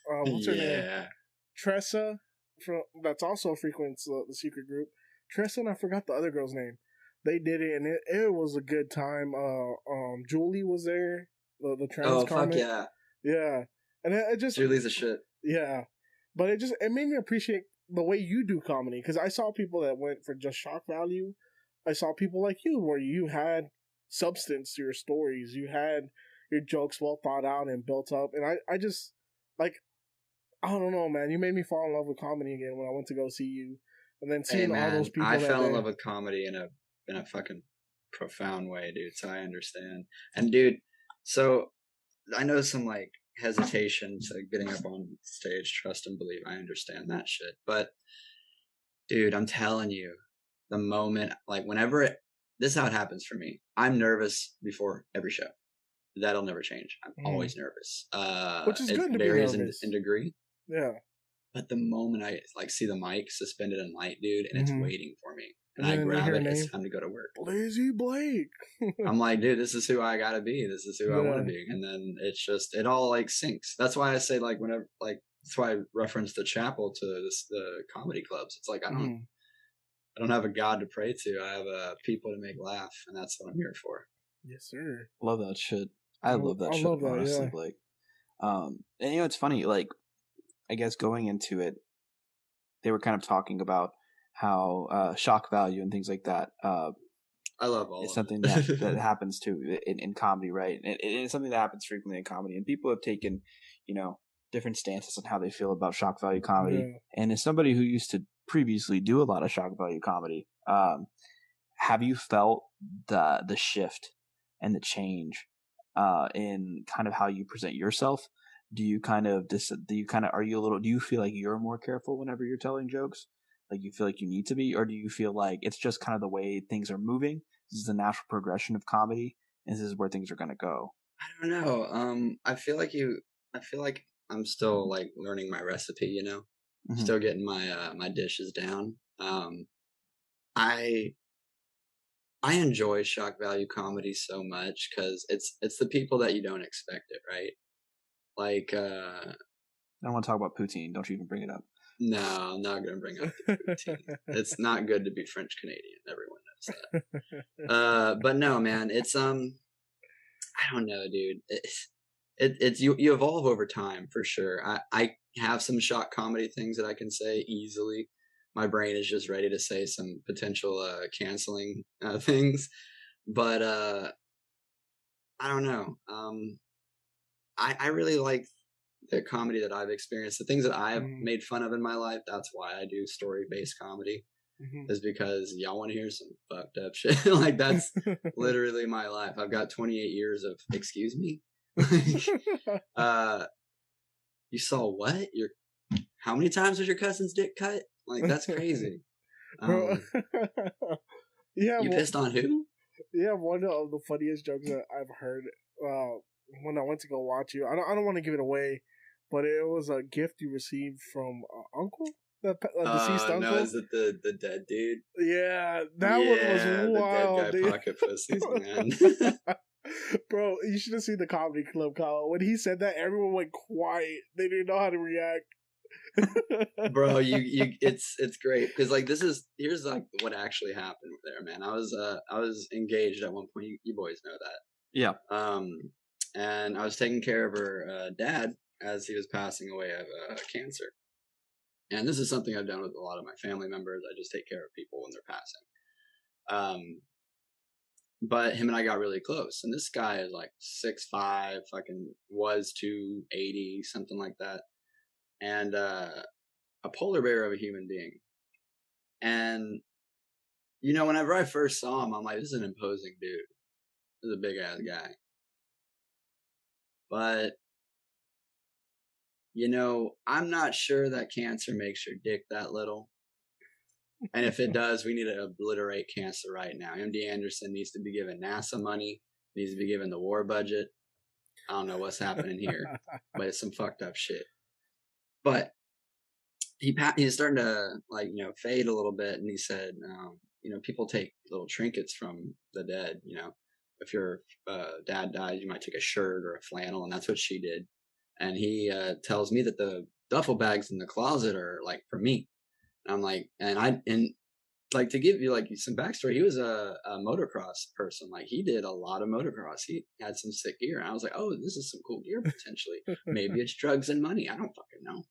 what's her name? Tressa, that's also frequents the secret group. Tressa and I forgot the other girl's name. They did it, and it was a good time. Julie was there. The trans comic. Fuck yeah. Yeah, and it just Julie's a shit. Yeah, but it made me appreciate the way you do comedy, because I saw people that went for just shock value. I saw people like you where you had substance to your stories, you had your jokes well thought out and built up, and I just like, I don't know, man. You made me fall in love with comedy again when I went to go see you, and then seeing all those people. I fell in love with comedy in a fucking profound way, dude. So I understand, and dude, so. I know some like hesitation to getting up on stage, trust and believe. I understand that shit. But dude, I'm telling you, the moment, like whenever this is how it happens for me. I'm nervous before every show. That'll never change. I'm always nervous. Which is good to be nervous. in degree. Yeah. But the moment I like see the mic suspended in light, dude, and it's waiting for me. And I grab it, it's time to go to work. Bleezy Blake. I'm like, dude, this is who I gotta be. This is who I want to be. And then it's just, it all like syncs. That's why I say like whenever, like, that's why I reference the chapel to the comedy clubs. It's like, I don't have a God to pray to. I have people to make laugh. And that's what I'm here for. Yes, sir. Love that shit. I love that shit, honestly, Blake. And it's funny, like, I guess going into it, they were kind of talking about how shock value and things like that. I love all it's something that happens too in comedy, right? And it's something that happens frequently in comedy, and people have taken, different stances on how they feel about shock value comedy. Yeah. And as somebody who used to previously do a lot of shock value comedy, have you felt the shift and the change in kind of how you present yourself? Do you feel like you're more careful whenever you're telling jokes? Like you feel like you need to be, or do you feel like it's just kind of the way things are moving? This is the natural progression of comedy, and this is where things are going to go. I don't know. I feel like I'm still like learning my recipe, still getting my dishes down. I enjoy shock value comedy so much because it's the people that you don't expect it, right? Like, I don't want to talk about poutine. Don't you even bring it up. No, I'm not going to bring up the poutine. It's not good to be French Canadian. Everyone knows that. But no, man, it's I don't know, dude. It's you evolve over time for sure. I have some shock comedy things that I can say easily. My brain is just ready to say some potential canceling things, but I don't know. I really like the comedy that I've experienced, the things that I have made fun of in my life. That's why I do story-based comedy, is because y'all want to hear some fucked up shit. Like, that's literally my life. I've got 28 years of, excuse me? You saw what? How many times was your cousin's dick cut? Like, that's crazy. Yeah, you pissed on who? Yeah, one of the funniest jokes that I've heard when I went to go watch you. I don't want to give it away, but it was a gift you received from uncle, the deceased uncle. No, is it the dead dude? Yeah, that one was wild. The dead guy dude. Pocket pussies, man. Bro, you should have seen the comedy club, Kyle. When he said that, everyone went quiet. They didn't know how to react. Bro, it's great because like here's like what actually happened there, man. I was engaged at one point. You boys know that. Yeah. And I was taking care of her dad as he was passing away of cancer. And this is something I've done with a lot of my family members. I just take care of people when they're passing. But him and I got really close. And this guy is like 6'5", fucking was 280, something like that. And a polar bear of a human being. And, you know, whenever I first saw him, I'm like, this is an imposing dude. This is a big-ass guy. But, you know, I'm not sure that cancer makes your dick that little. And if it does, we need to obliterate cancer right now. MD Anderson needs to be given NASA money, needs to be given the war budget. I don't know what's happening here, but it's some fucked up shit. But he's starting to, like, you know, fade a little bit. And he said, you know, people take little trinkets from the dead. You know, if your dad died, you might take a shirt or a flannel. And that's what she did. And he tells me that the duffel bags in the closet are like for me. And I'm like, and like, to give you like some backstory, he was a motocross person. Like, he did a lot of motocross. He had some sick gear. And I was like, oh, this is some cool gear potentially. Maybe it's drugs and money. I don't fucking know.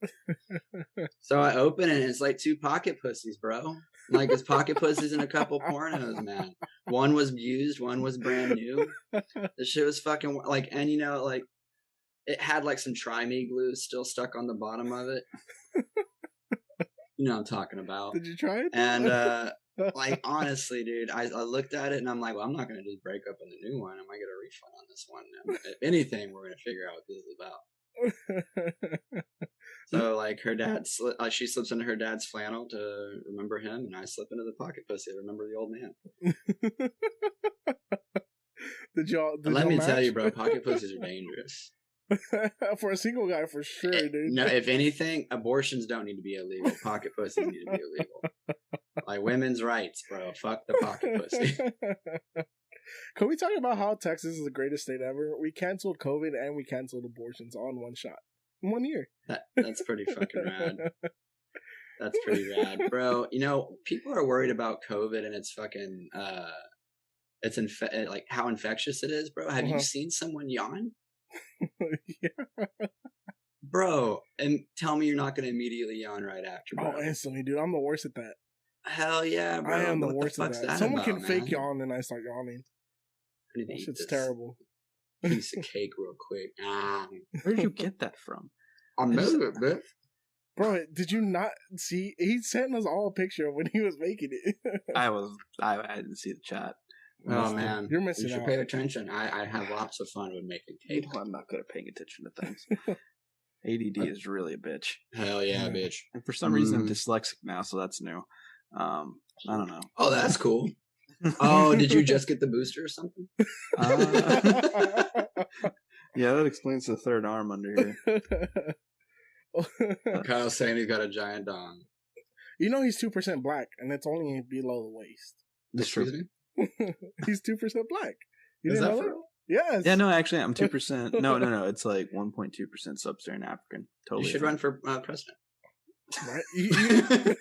So I open it and it's like 2 pocket pussies, bro. Like, it's pocket pussies and a couple pornos, man. One was used, one was brand new. This shit was fucking like, and you know, like, it had like some Try-Me glue still stuck on the bottom of it. You know what I'm talking about. Did you try it? And, like, honestly, dude, I looked at it and I'm like, well, I'm not going to just break up in the new one. I might get a refund on this one. And if anything, we're going to figure out what this is about. So, like, her dad, she slips into her dad's flannel to remember him, and I slip into the pocket pussy to remember the old man. Let me tell you, bro, pocket pussies are dangerous. For a single guy, for sure, dude. No, if anything, abortions don't need to be illegal. Pocket pussies need to be illegal. Like, women's rights, bro. Fuck the pocket pussy. Can we talk about how Texas is the greatest state ever? We canceled COVID and we canceled abortions all in one shot. In 1 year. That's pretty fucking rad. That's pretty rad, bro. You know, people are worried about COVID and it's fucking, like how infectious it is, bro. Have you seen someone yawn? Yeah. Bro, and tell me you're not going to immediately yawn right after, bro. Oh, instantly, dude. I'm the worst at that. Hell yeah, bro. I am the worst at that. Someone can fake yawn and I start yawning. That shit's terrible. Piece of cake real quick. Where'd you get that from? I made it, bitch. Bro, did you not see? He sent us all a picture of when he was making it. I didn't see the chat. Oh, man. You're missing out. You should pay attention. I have lots of fun with making cake. I'm not good at paying attention to things. ADD is really a bitch. Hell yeah, bitch. And for some reason, I'm dyslexic now, so that's new. I don't know. Oh, that's cool. Oh, did you just get the booster or something? Yeah, that explains the third arm under here. Kyle's saying he's got a giant dong. You know he's 2% black, and it's only below the waist. That's true. He's 2% black. You Is didn't that know for that? real? Yes. Yeah, no, actually, I'm 2%. No, it's like 1.2% sub-Saharan African. Totally. You should run for president. Right?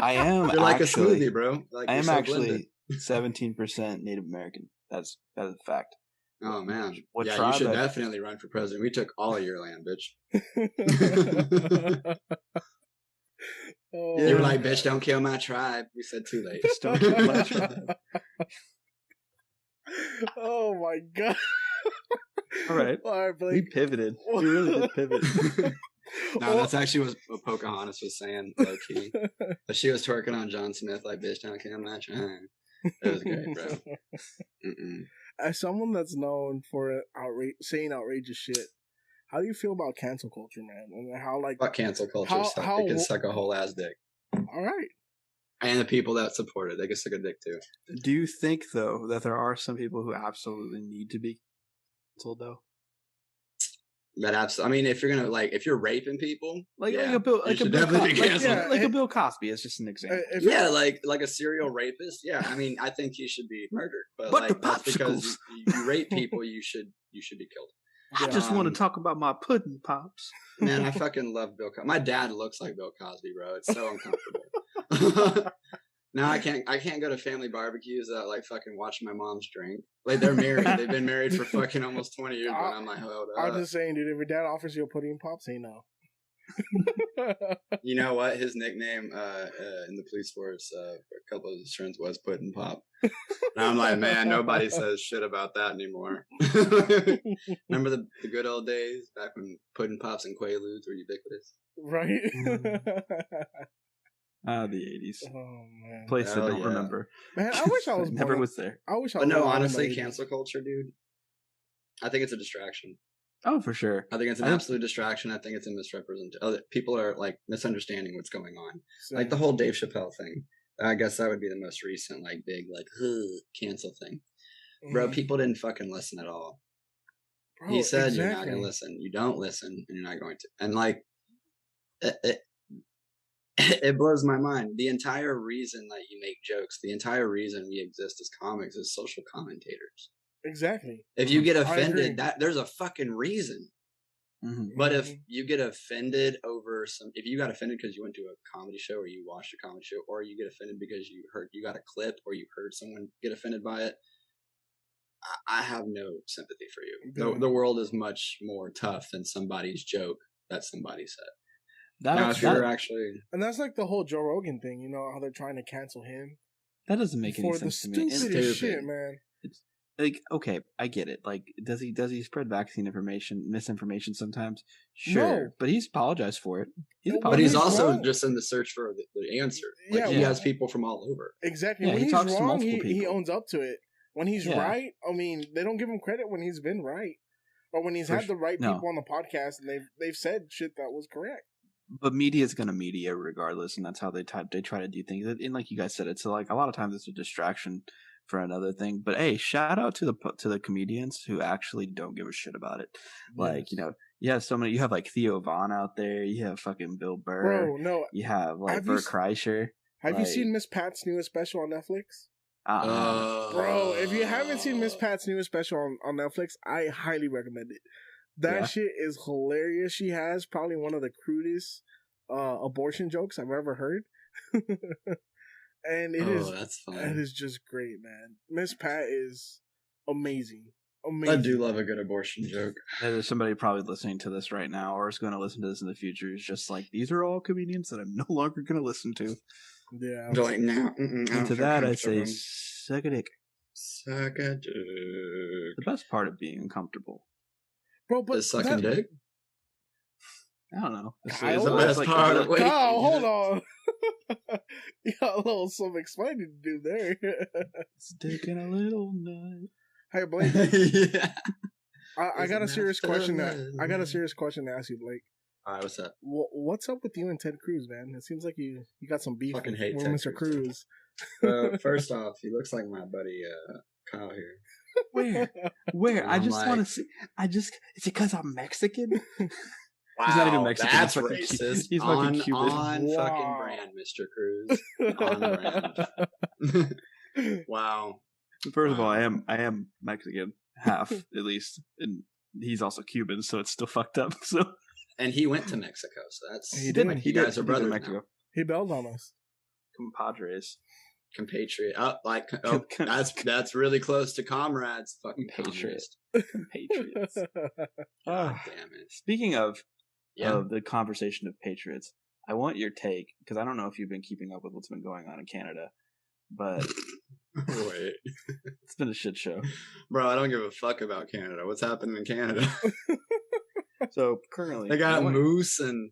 I am. You're like actually, a smoothie, bro. Like, I am so actually 17% Native American. That is a fact. Oh man, What yeah, you tribe should I- definitely run for president. We took all of your land, bitch. Oh, You were like, bitch, don't kill my tribe. We said too late. Just don't kill my tribe. Oh my god! All right, Blake. we pivoted. We really did pivot. No, that's actually what Pocahontas was saying, low key. But she was twerking on John Smith, like, bitch, don't kill my tribe. It was great, bro. As someone that's known for saying outrageous shit, how do you feel about cancel culture, man? And how like Fuck cancel culture stuff. They can suck a whole ass dick. All right. And the people that support it, they can suck a dick too. Do you think though that there are some people who absolutely need to be canceled though? I mean, if you're gonna if you're raping people, Like yeah, a Bill, you should definitely be canceled. like a Bill Cosby is just an example. Yeah, like a serial rapist. Yeah, I mean, I think he should be murdered. But the that's because popsicles. you rape people, you should be killed. I just want to talk about my pudding pops. Man, I fucking love Bill Cosby. My dad looks like Bill Cosby, bro. It's so uncomfortable. Now I can't go to family barbecues that like fucking watch my mom's drink. Like they're married. They've been married for fucking almost 20 years, but I'm like, hold up. I'm just saying, dude, if your dad offers you a pudding pop, say no. You know what? His nickname in the police force for a couple of his friends was Puddin' Pop. And I'm like, man, nobody says shit about that anymore. Remember the good old days back when Puddin' Pops and Quaaludes were ubiquitous? Right? The 80s. Oh man. Place I don't yeah. remember. Man, I wish I was never born- was there. I wish I But was no, born in the honestly, 80s. cancel culture, dude. I think it's a distraction. Oh, for sure. I think it's an I think- absolute distraction. I think it's a misrepresentation. People are like misunderstanding what's going on. So- Like the whole Dave Chappelle thing. I guess that would be the most recent, like big, like cancel thing. Bro, people didn't fucking listen at all. Bro, He said you're not exactly. going to listen. You don't listen, and you're not going to. And like, it blows my mind. The entire reason that you make jokes, the entire reason we exist as comics is social commentators. Exactly. If you get I agree. offended, there's a fucking reason. Mm-hmm. But if you get offended over if you got offended because you went to a comedy show or you watched a comedy show, or you get offended because you got a clip or you heard someone get offended by it, I have no sympathy for you. The world is much more tough than somebody's joke that somebody said. If you're actually, and that's like the whole Joe Rogan thing, you know, how they're trying to cancel him. That doesn't make any for the sense to me. stupidest shit, man. It's like, okay, I get it. Like, does he spread vaccine misinformation sometimes? Sure, No. but he's apologized for it. but he's also wrong. just in the search for the answer. Like, Yeah, he well- has people from all over. Exactly. Yeah, When he he's talks to wrong, multiple he people. owns up to it. When he's Yeah. right, I mean, they don't give him credit when he's been right, or when he's had the right no. people on the podcast and they've said shit that was correct. But media is going to media regardless, and that's how they try to do things. And like you guys said, it's like a lot of times it's a distraction for another thing. But hey, shout out to the comedians who actually don't give a shit about it. Like, you know, you have so many. You have like Theo Vaughn out there. You have fucking Bill Burr. Bro, no. You have like Have Bert you Kreischer. Have you Like- seen Miss Pat's newest special on Netflix? Uh-uh. Bro, if you haven't seen Miss Pat's newest special on Netflix, I highly recommend it. That Yeah. shit is hilarious. She has probably one of the crudest abortion jokes I've ever heard. And That's it fun. is just great, man. Miss Pat is amazing. I Amazing. do love a good abortion joke. There's somebody probably listening to this right now, or is going to listen to this in the future. Who's just like, these are all comedians that I'm no longer going to listen to. Yeah. They're like, no. And to that, I say, suck a dick. suck a dick. The best part of being uncomfortable. Bro, but Is sucking that- dick? I don't know. It's Kyle? The best part of Kyle, hold on. You got a little some explaining to do there. It's taking a little nut. Hey Blake, Yeah. I got a Isn't serious that question. fun? I got a serious question to ask you, Blake. All right, what's up? What's up with you and Ted Cruz, man? It seems like you got some beef Fucking with hate Ted Mr. Cruz. First off, he looks like my buddy Kyle here. Where? And I I'm just like- want to see. Is it because I'm Mexican? Wow, He's not even Mexican. That's He's fucking racist. He's fucking on Cuban. On fucking brand, Mr. Cruz. On brand. Wow. First of all, I am Mexican, half at least, and he's also Cuban, so it's still fucked up. So, and he went to Mexico, so that's He did. You guys are brothers now. He bailed on us. Compadres. Compatriot. That's really close to comrades. Fucking patriots. Patriots. God damn it. Speaking of the conversation of patriots, I want your take, because I don't know if you've been keeping up with what's been going on in Canada, but wait, it's been a shit show. Bro, I don't give a fuck about Canada. What's happening in Canada? So currently they got moose and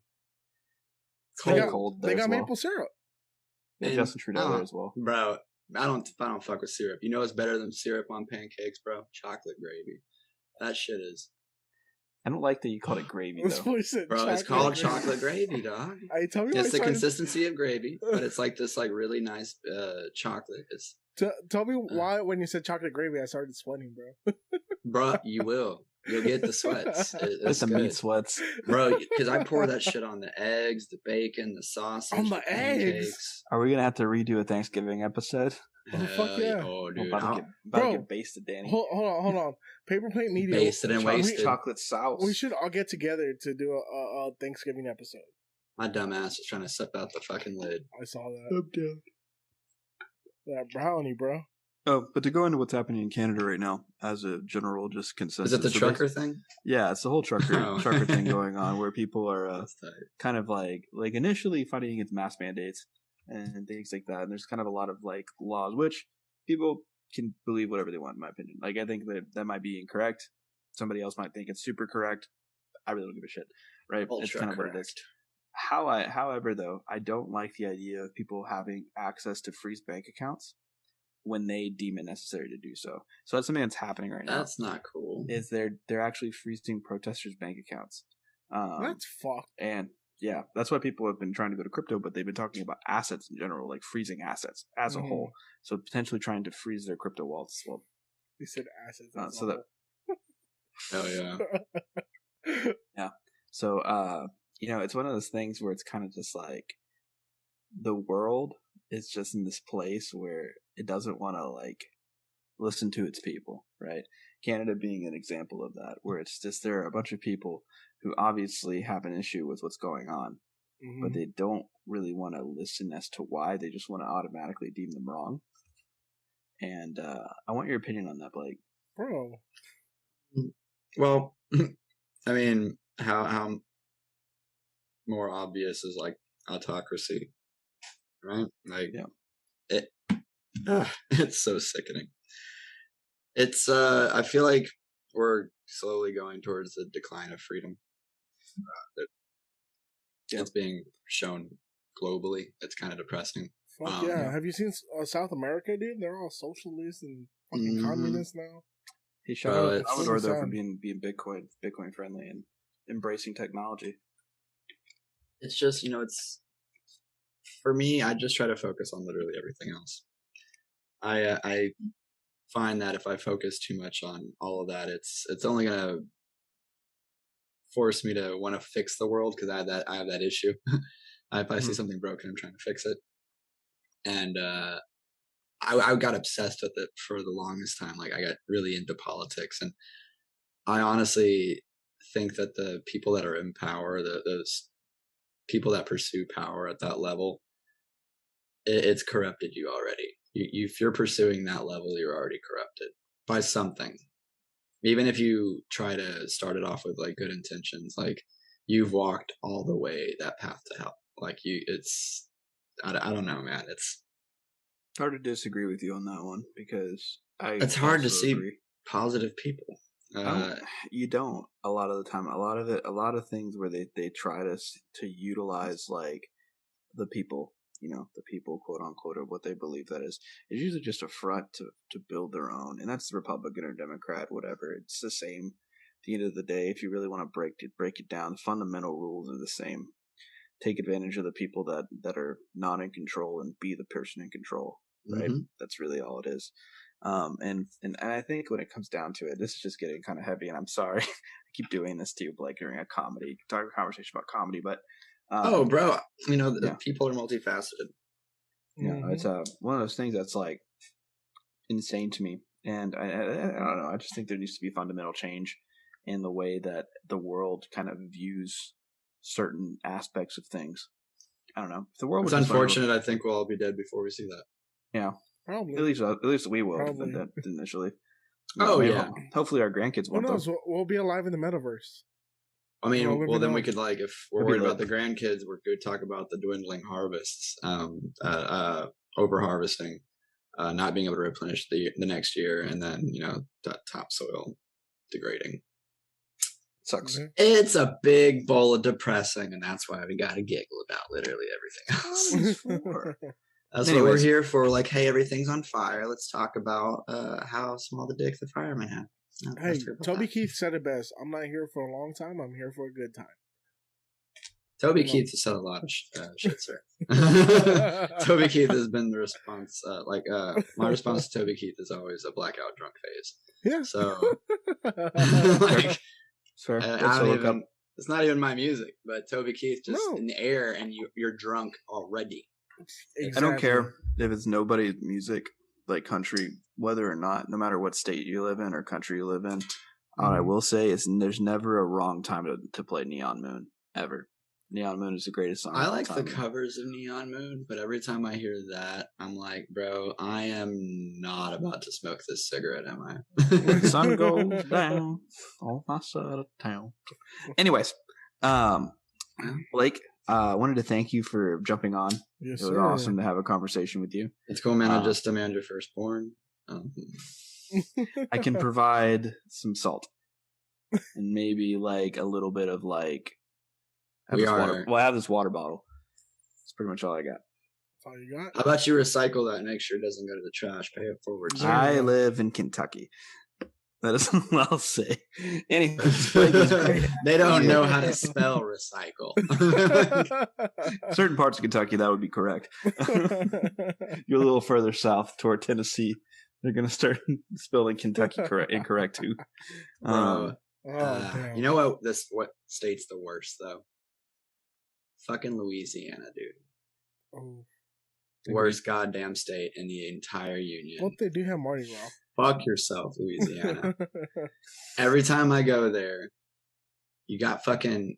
cold. They got maple syrup. And Justin Trudeau there as well. Bro, I don't fuck with syrup. You know what's better than syrup on pancakes, bro? Chocolate gravy. That shit is. I don't like that you called it gravy, though. Bro, it's called chocolate gravy, dog. Tell me it's the consistency of gravy, but it's like this like really nice chocolate. Tell me why when you said chocolate gravy, I started sweating, bro. Bro, you will. You'll get the sweats. It's the meat sweats. Bro, because I pour that shit on the eggs, the bacon, the sausage. On the eggs? Are we going to have to redo a Thanksgiving episode? Oh, fuck yeah. Oh, dude. About to get basted, Danny. Hold on. Paper Plate Media. Basted and wasted. Chocolate sauce. We should all get together to do a Thanksgiving episode. My dumb ass was trying to suck out the fucking lid. I saw that. That brownie, bro. Oh, but to go into what's happening in Canada right now, as a general just consensus. Is it the trucker thing? Yeah, it's the whole trucker thing going on, where people are kind of like initially fighting against mask mandates and things like that. And there's kind of a lot of like laws, which people can believe whatever they want, in my opinion. Like, I think that might be incorrect. Somebody else might think it's super correct. I really don't give a shit, right? It's kind of what it is. However, though, I don't like the idea of people having access to freeze bank accounts when they deem it necessary to do so. So that's something that's happening right now. That's not cool. Is they're actually freezing protesters' bank accounts. That's fucked. And yeah, that's why people have been trying to go to crypto, but they've been talking about assets in general, like freezing assets as a whole. So potentially trying to freeze their crypto wallets as well. You said assets. So that. Oh yeah. Yeah. So it's one of those things where it's kind of just like the world is just in this place where it doesn't want to like listen to its people, right? Canada being an example of that, where it's just there are a bunch of people who obviously have an issue with what's going on, but they don't really want to listen as to why. They just want to automatically deem them wrong. And I want your opinion on that, Blake. Bro. Well, I mean, how more obvious is like autocracy, right? Like, it's so sickening. It's I feel like we're slowly going towards the decline of freedom. It's being shown globally. It's kind of depressing. Fuck yeah. Have you seen South America, dude? They're all socialists and fucking communists now. He shot out Salvador, though, for being Bitcoin friendly and embracing technology. It's just, it's for me, I just try to focus on literally everything else. I find that if I focus too much on all of that, it's only gonna force me to want to fix the world, because I have that issue. If I see something broken, I'm trying to fix it. And I got obsessed with it for the longest time. Like, I got really into politics, and I honestly think that the people that are in power, those people that pursue power at that level, it's corrupted you already. If you're pursuing that level, you're already corrupted by something. Even if you try to start it off with like good intentions, like you've walked all the way that path to hell. Like I don't know, man. It's hard to disagree with you on that one, because it's hard to see positive people. You don't a lot of the time. A lot of things where they try to utilize like the people, the people, quote unquote, or what they believe that is. It's usually just a front to build their own, and that's Republican or Democrat, whatever. It's the same. At the end of the day, if you really want to break it down, the fundamental rules are the same. Take advantage of the people that are not in control and be the person in control. Right? That's really all it is. And I think when it comes down to it, this is just getting kind of heavy, and I'm sorry. I keep doing this to you, Blake, during a conversation about comedy, but bro, the people are multifaceted. Yeah, it's one of those things that's like insane to me, and I don't know. I just think there needs to be fundamental change in the way that the world kind of views certain aspects of things. I don't know. If the world it's unfortunate. I think we'll all be dead before we see that. Yeah, probably. At least we will initially. Hopefully our grandkids won't. Who knows? We'll be alive in the metaverse. I mean, then we could, like, if we're worried about the grandkids, we could talk about the dwindling harvests, over harvesting, not being able to replenish the next year, and then topsoil degrading. Sucks. Mm-hmm. It's a big bowl of depressing, and that's why we got to giggle about literally everything else. That's what we're here for. Like, hey, everything's on fire. Let's talk about how small the dick the fireman had. Hey, Toby Keith said it best. I'm not here for a long time. I'm here for a good time. Toby Keith has said a lot of shit, sir. Toby Keith has been the response. My response to Toby Keith is always a blackout drunk phase. Yeah. So, it's not even my music, but Toby Keith just in the air, and you're drunk already. Exactly. I don't care if it's nobody's music, like country, whether or not, no matter what state you live in or country you live in. All I will say is there's never a wrong time to play Neon Moon, ever. Neon Moon is the greatest song. I like the covers of Neon Moon, but every time I hear that, I'm like, bro, I am not about to smoke this cigarette, am I? The sun goes down on my side of town. Anyways, Blake, I wanted to thank you for jumping on. Yes, it was awesome to have a conversation with you. It's cool, man. I just demand your firstborn. I can provide some salt and maybe like a little bit of like. I have this water bottle. That's pretty much all I got. That's all you got? How about you recycle that and make sure it doesn't go to the trash? Pay it forward. I live in Kentucky. That is what I'll say. Anyways, they don't know how to spell recycle. Certain parts of Kentucky, that would be correct. You're a little further south toward Tennessee. They're going to start spelling Kentucky incorrect too. You know what state's the worst though? Fucking Louisiana, dude. Oh. Worst goddamn state in the entire union. Well, they do have Mardi Gras. Fuck yourself, Louisiana. Every time I go there, you got fucking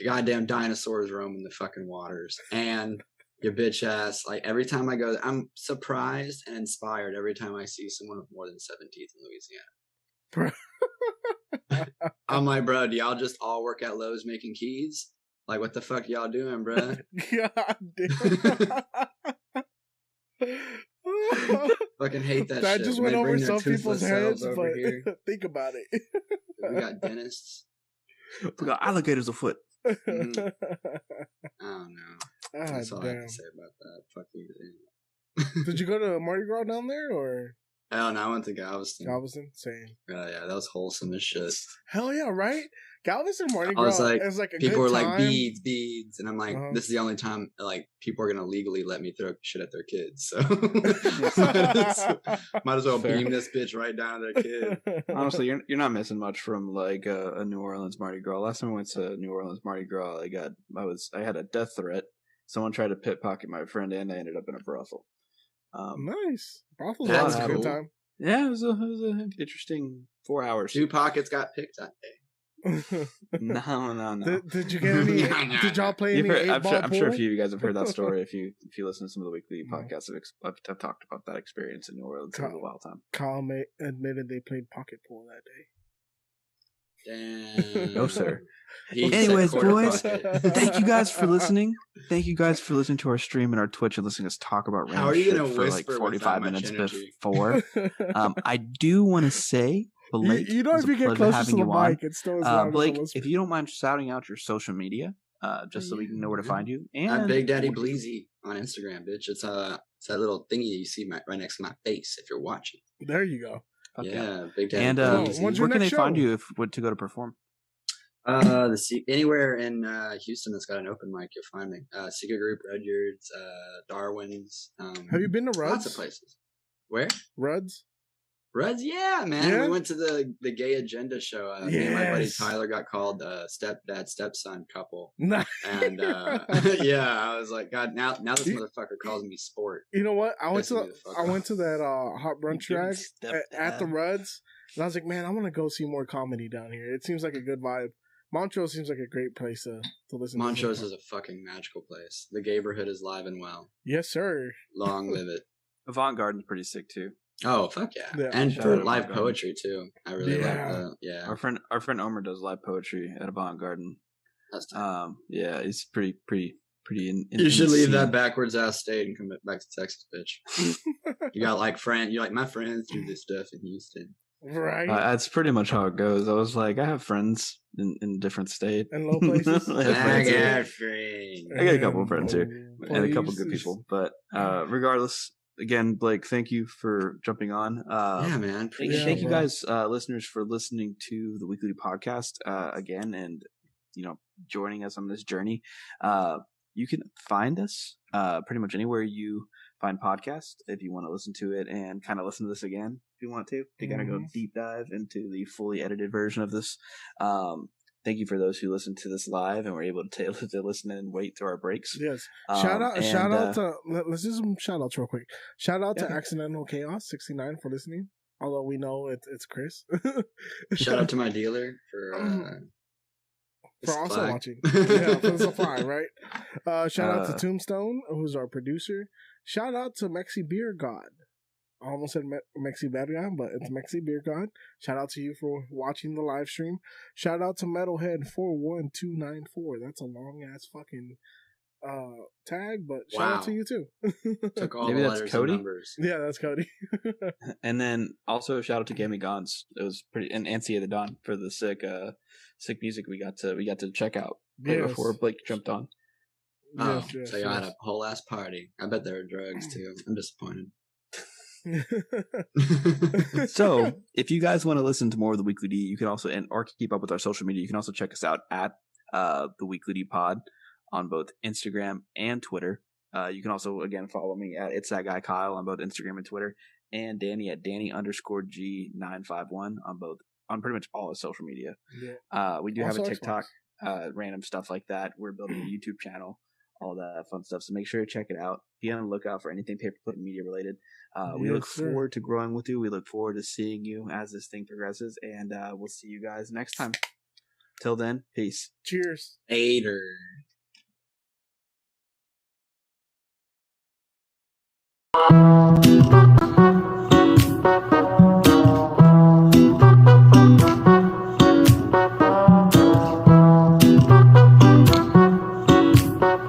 goddamn dinosaurs roaming the fucking waters. And your bitch ass, like, every time I go there, I'm surprised and inspired every time I see someone with more than 7 teeth in Louisiana. I'm like, bro, do y'all just all work at Lowe's making keys? Like, what the fuck y'all doing, bro? God damn. Fucking hate that shit. That just went over some people's heads, but think about it. We got dentists. We got alligators afoot. I don't know. That's all I have to say about that. Fuck Louisiana. Did you go to Mardi Gras down there, or? Hell no, I went to Galveston. Galveston? Same. Yeah, that was wholesome as shit. Hell yeah, right? Galveston Mardi Gras I was like, is like a people good were time. like, beads. And I'm like, this is the only time, like, people are going to legally let me throw shit at their kids. So might as well beam this bitch right down to their kid. Honestly, you're not missing much from, like, a New Orleans Mardi Gras. Last time I went to New Orleans Mardi Gras, I had a death threat. Someone tried to pickpocket my friend, and I ended up in a brothel. Nice. Brothel's That's a good time. Yeah, it was an interesting 4 hours. 2 pockets got picked that day. No. Did you get any? Did y'all play any? I'm sure a few of you guys have heard that story. If you listen to some of the weekly podcasts, I've talked about that experience in New Orleans for a while time. Kyle admitted they played pocket pool that day. Damn. No, sir. Anyways, boys, thank you guys for listening. Thank you guys for listening to our stream and our Twitch and listening to us talk about random shit for like 45 minutes before. I do want to say, Blake, you know, if you get closer to the mic, it's still Blake, if you don't mind shouting out your social media, just so we can know where to find you. And I'm Big Daddy Bleezy on Instagram, bitch. It's that little thingy you see right next to my face if you're watching. There you go. Yeah, Big Daddy. And where can they find you if to go to perform? Anywhere in Houston that's got an open mic, you'll find me. Secret Group, Rudyard's, Darwin's. Have you been to Rudd's? Lots of places. Where? Rudd's. Ruds, yeah, man. Yeah? We went to the Gay Agenda show. Me and my buddy Tyler got called stepdad, stepson couple. Nice. And yeah, I was like, God, now this motherfucker calls me sport. You know what? I went to Pissing that hot brunch rag at the Ruds, and I was like, man, I want to go see more comedy down here. It seems like a good vibe. Montrose seems like a great place to listen. Montrose is a fucking magical place. The neighborhood is live and well. Yes, sir. Long live it. Avant Garden's pretty sick too. Oh fuck yeah! And for live poetry too. I really like that. Yeah. Our friend Omer does live poetry at Avant Garden. That's tough. Yeah, he's pretty you should leave that backwards ass state and come back to Texas, bitch. You got you're like, my friends do this stuff in Houston. Right. That's pretty much how it goes. I was like, I have friends in different states. And low places. I got friends. I got a couple of friends here. And a couple of good people. But regardless, again, Blake, thank you for jumping on. Yeah, man. Thank you guys, listeners, for listening to the weekly podcast again, and joining us on this journey. You can find us pretty much anywhere you find podcasts if you want to listen to it and kind of listen to this again if you want to kind of go deep dive into the fully edited version of this. Thank you for those who listened to this live and were able to listen and wait through our breaks. Yes. Shout out to, let's do some shout outs real quick. Shout out to Accidental Chaos 69 for listening. Although we know it's Chris. Shout out to my dealer for also watching. Yeah, for the supply, right? Shout out to Tombstone, who's our producer. Shout out to Mexi Beer God. I almost said Mexi Bad Guy, but it's Mexi Beer God. Shout out to you for watching the live stream. Shout out to Metalhead 41294. That's a long ass fucking tag, but shout out to you too. Took all Maybe the that's letters Cody? and numbers. Yeah, that's Cody. And then also shout out to Gammy Gons. It was pretty, and Ansi of the Dawn for the sick music we got to check out right before Blake jumped on. Oh, so you had a whole ass party. I bet there were drugs too. I'm disappointed. So if you guys want to listen to more of the Weekly D, you can also or keep up with our social media. You can also check us out at the Weekly D Pod on both Instagram and Twitter. You can also again follow me at It's That Guy Kyle on both Instagram and Twitter, and Danny at Danny_G951 on pretty much all of social media. Yeah. We do also have a TikTok, random stuff like that. We're building a YouTube channel, all that fun stuff. So make sure to check it out. Be on the lookout for anything Paperclip Media related. We look forward to growing with you. We look forward to seeing you as this thing progresses, and we'll see you guys next time. Till then, peace. Cheers. Later.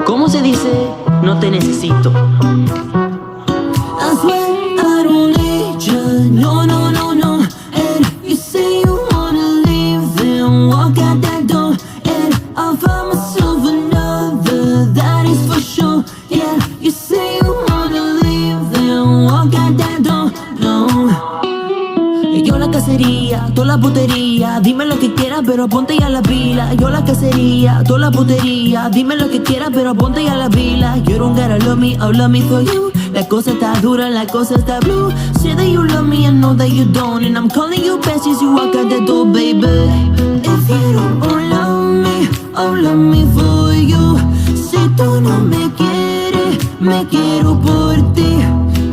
¿Cómo se dice no te necesito? I swear I don't need you, no, no, no, no. And you say you wanna leave, then walk out that door. And I'll find myself another, that is for sure. Yeah, you say you wanna leave, then walk out that door. No. Yo la cacería, toda la putería. Dime lo que quieras, pero ponte ya la pila. Yo la cacería, toda la putería. Dime lo que quieras, pero ponte ya la pila. You don't gotta love me, I'll love me for you. La cosa está dura, la cosa está blue. Say that you love me, I know that you don't. And I'm calling you besties, you walk out the door, baby. If you don't love me, I'll love me for you. Si tú no me quieres, me quiero por ti.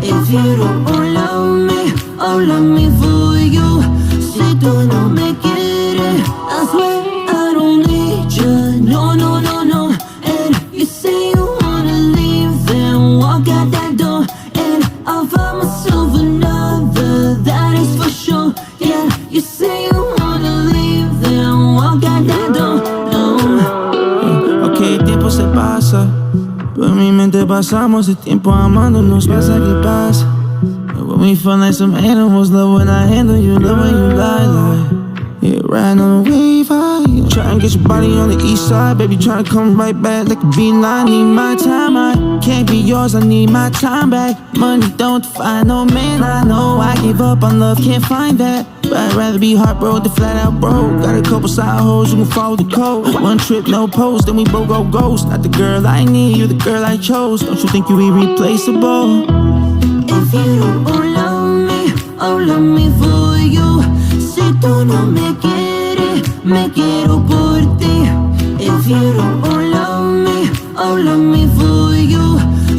If you don't love me, I'll love me for you. Si tú no me quieres, I swear I don't need you. No, no, no, no. And you say you wanna leave, then walk out that door. And I'll find myself another, that is for sure. Yeah, you say you wanna leave, then walk out that door. No. Ok, el tiempo se pasa, por mi mente pasamos el tiempo amándonos. Pasa que pasa. When we feel like some animals, love when I handle you, love when you lie. Yeah, riding on the wave high. Try and get your body on the east side, baby, trying to come right back like a beeline. Need my time, I can't be yours, I need my time back. Money don't define no man, I know I gave up on love, can't find that. But I'd rather be heartbroken than flat out broke. Got a couple side hoes who can follow the code. One trip, no post, then we both go ghost. Not the girl I need, you the girl I chose. Don't you think you irreplaceable? If you don't love me, all of me for you. Si tú no me quieres, me quiero por ti. If you don't all of me for you.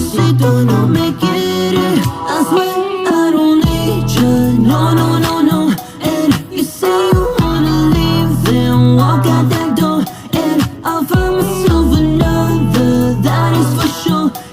Si tú no me quieres, I swear I don't need you. No, no, no, no. And you say you wanna leave, then walk out that door. And I'll find myself another, that is for sure.